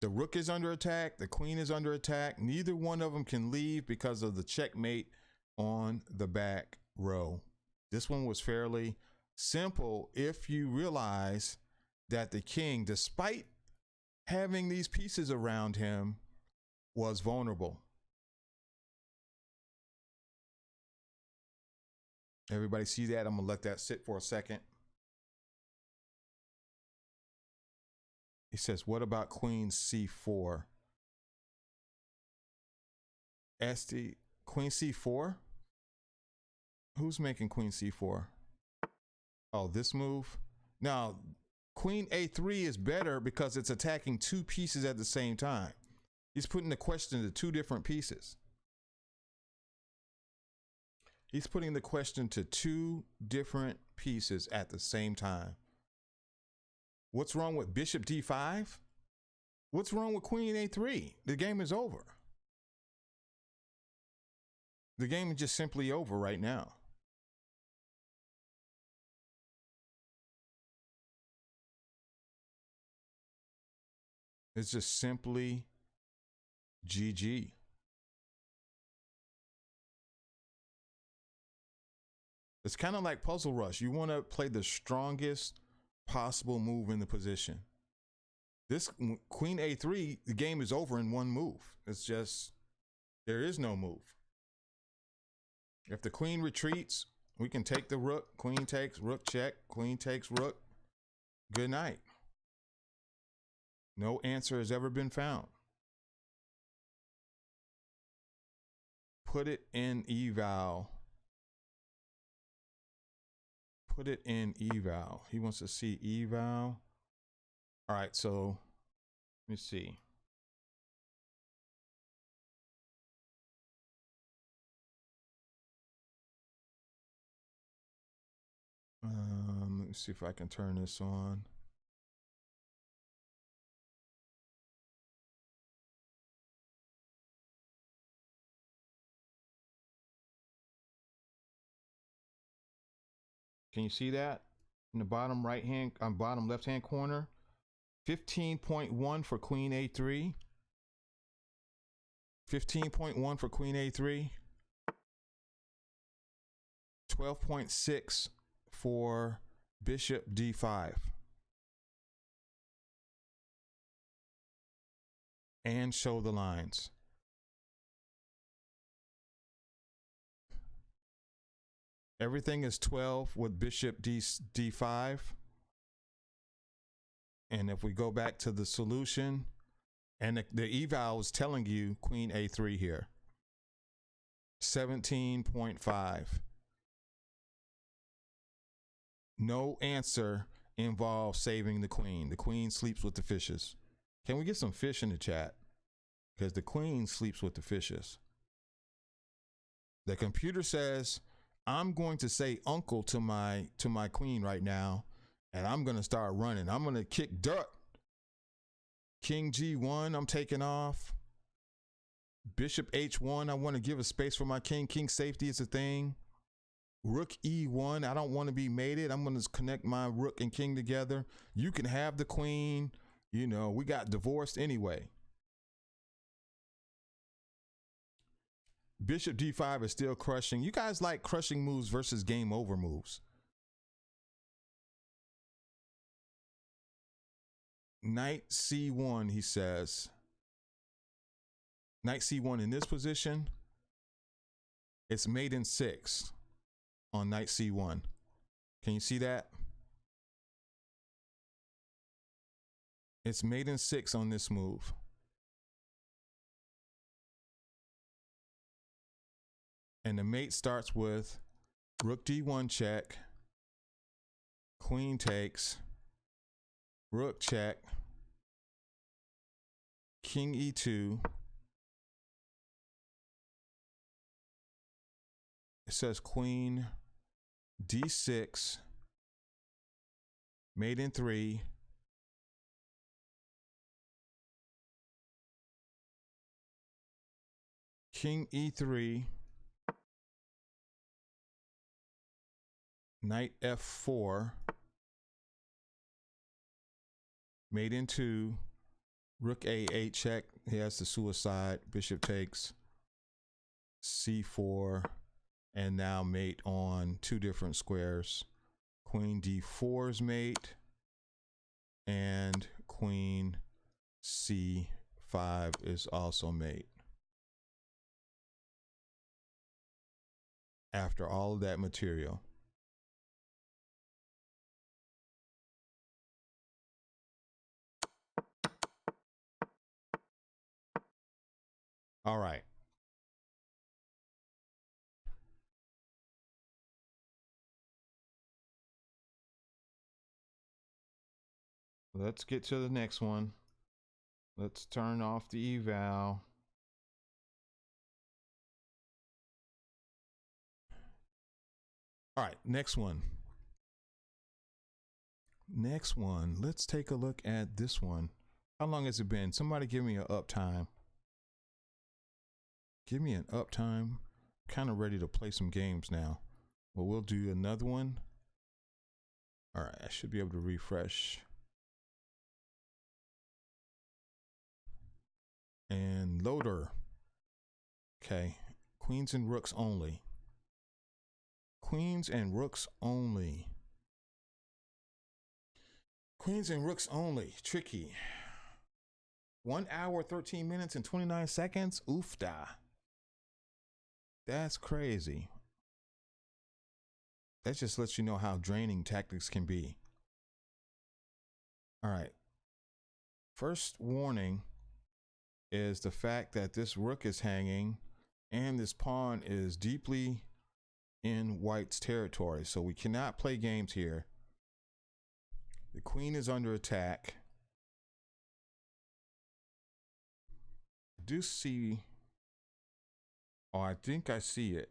The rook is under attack. The queen is under attack. Neither one of them can leave because of the checkmate on the back row. This one was fairly simple if you realize that the king, despite having these pieces around him, was vulnerable. Everybody see that? I'm gonna let that sit for a second. He says, what about queen c4? Esti, queen c4? Who's making queen c4? Oh, this move? Now, queen a3 is better because it's attacking 2 pieces at the same time. He's putting the question to 2 different pieces. He's putting the question to 2 different pieces at the same time. What's wrong with bishop d5? What's wrong with queen a3? The game is over. The game is just simply over right now. It's just simply GG. It's kind of like Puzzle Rush. You want to play the strongest possible move in the position. This queen a3, the game is over in one move. It's just, there is no move. If the queen retreats, we can take the rook. Queen takes, rook check. Queen takes, rook. Good night. No answer has ever been found. Put it in eval. Put it in eval. He wants to see eval. All right, so let me see. Let me see if I can turn this on. Can you see that in the bottom right hand, bottom left hand corner? 15.1 for queen a3. 15.1 for queen a3. 12.6 for bishop d5. And show the lines. Everything is 12 with bishop d5. And if we go back to the solution, and the eval is telling you queen a3 here, 17.5. No answer involves saving the queen. The queen sleeps with the fishes. Can we get some fish in the chat? Because the queen sleeps with the fishes. The computer says, I'm going to say uncle to my queen right now, and I'm going to start running. I'm going to kick dirt. King G1, I'm taking off. Bishop H1, I want to give a space for my king. King safety is a thing. Rook E1, I don't want to be mated. I'm going to connect my rook and king together. You can have the queen. You know, we got divorced anyway. Bishop D5 is still crushing. You guys like crushing moves versus game over moves. Knight C1, he says. Knight C1 in this position. It's mate in 6 on knight C1. Can you see that? It's mate in 6 on this move. And the mate starts with rook D1 check, queen takes, rook check, king E2. It says queen D6, mate in 3. King E3, knight F4, mate in 2, rook A8 check. He has the suicide. Bishop takes, C4, and now mate on 2 different squares. Queen D4's mate, and queen C5 is also mate. After all of that material. All right. Let's get to the next one. Let's turn off the eval. All right, next one. Next one. Let's take a look at this one. How long has it been? Somebody give me an uptime. Give me an uptime. Kind of ready to play some games now. Well, we'll do another one. All right, I should be able to refresh. And loader. Okay, queens and rooks only. Queens and rooks only. Queens and rooks only. Tricky. 1 hour, 13 minutes, and 29 seconds. Oofda. That's crazy. That just lets you know how draining tactics can be. All right. First warning is the fact that this rook is hanging and this pawn is deeply in white's territory. So we cannot play games here. The queen is under attack. I do see, oh, I think I see it.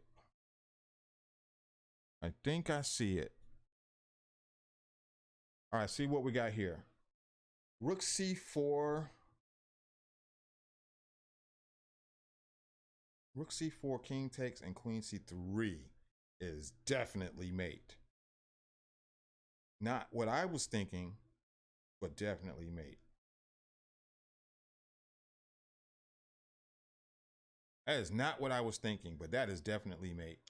I think I see it. All right, see what we got here. Rook C4. Rook C4, king takes, and queen C3 is definitely mate. Not what I was thinking, but definitely mate. That is not what I was thinking, but that is definitely mate.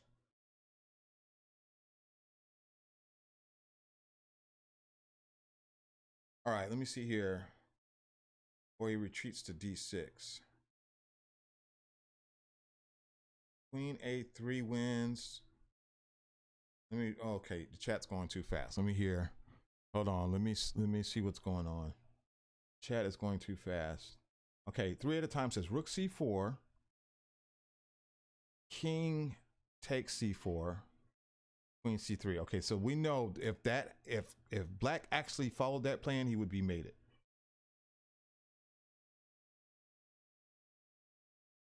All right, let me see here. Or he retreats to D6. Queen A3 wins. Let me, okay, the chat's going too fast. Let me hear. Hold on, let me see what's going on. Chat is going too fast. Okay, 3 at a time says rook c4, king takes c4, queen c3. Okay, so we know if black actually followed that plan, he would be mated.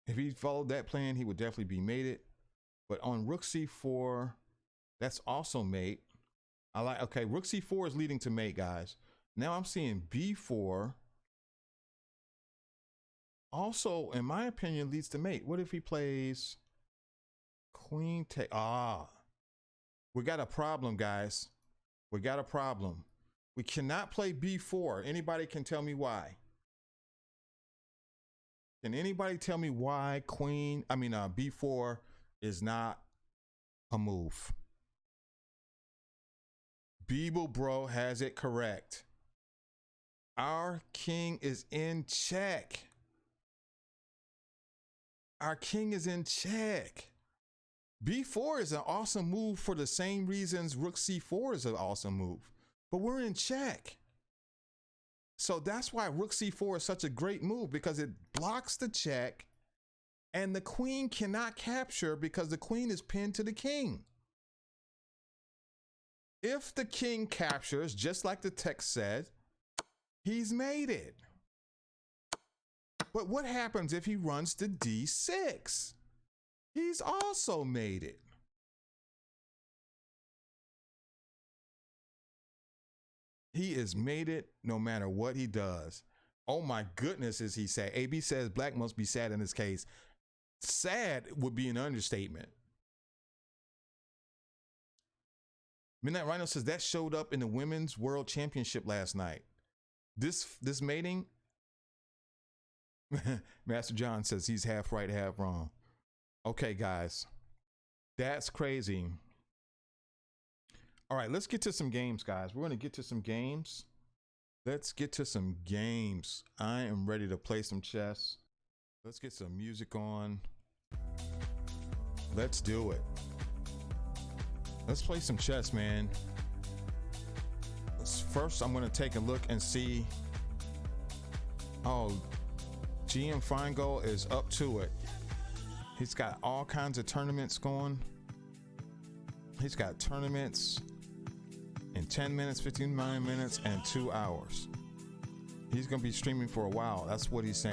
If he followed that plan, he would definitely be mated. But on rook c4, that's also mate. I like, okay, rook c4 is leading to mate, guys. Now I'm seeing b4 also, in my opinion, leads to mate. What if he plays queen take? We got a problem, guys. We got a problem. We cannot play b4. Anybody can tell me why? Can anybody tell me why b4 is not a move? Beeble Bro has it correct. Our king is in check. Our king is in check. b4 is an awesome move for the same reasons rook c4 is an awesome move, but we're in check. So that's why rook c4 is such a great move, because it blocks the check and the queen cannot capture because the queen is pinned to the king. If the king captures, just like the text said, he's mated. But what happens if he runs to d6? He's also mated. He is mated no matter what he does. Oh my goodness, is he sad? AB says black must be sad in this case. Sad would be an understatement. Midnight Rhino says that showed up in the Women's World Championship last night. This mating, Master John says he's half right, half wrong. Okay, guys, that's crazy. All right, let's get to some games, guys. We're going to get to some games. Let's get to some games. I am ready to play some chess. Let's get some music on. Let's do it. Let's play some chess, man. First, I'm going to take a look and see. Oh, GM Feingold is up to it. He's got all kinds of tournaments going. He's got tournaments in 10 minutes, 59 minutes, and 2 hours. He's going to be streaming for a while. That's what he's saying.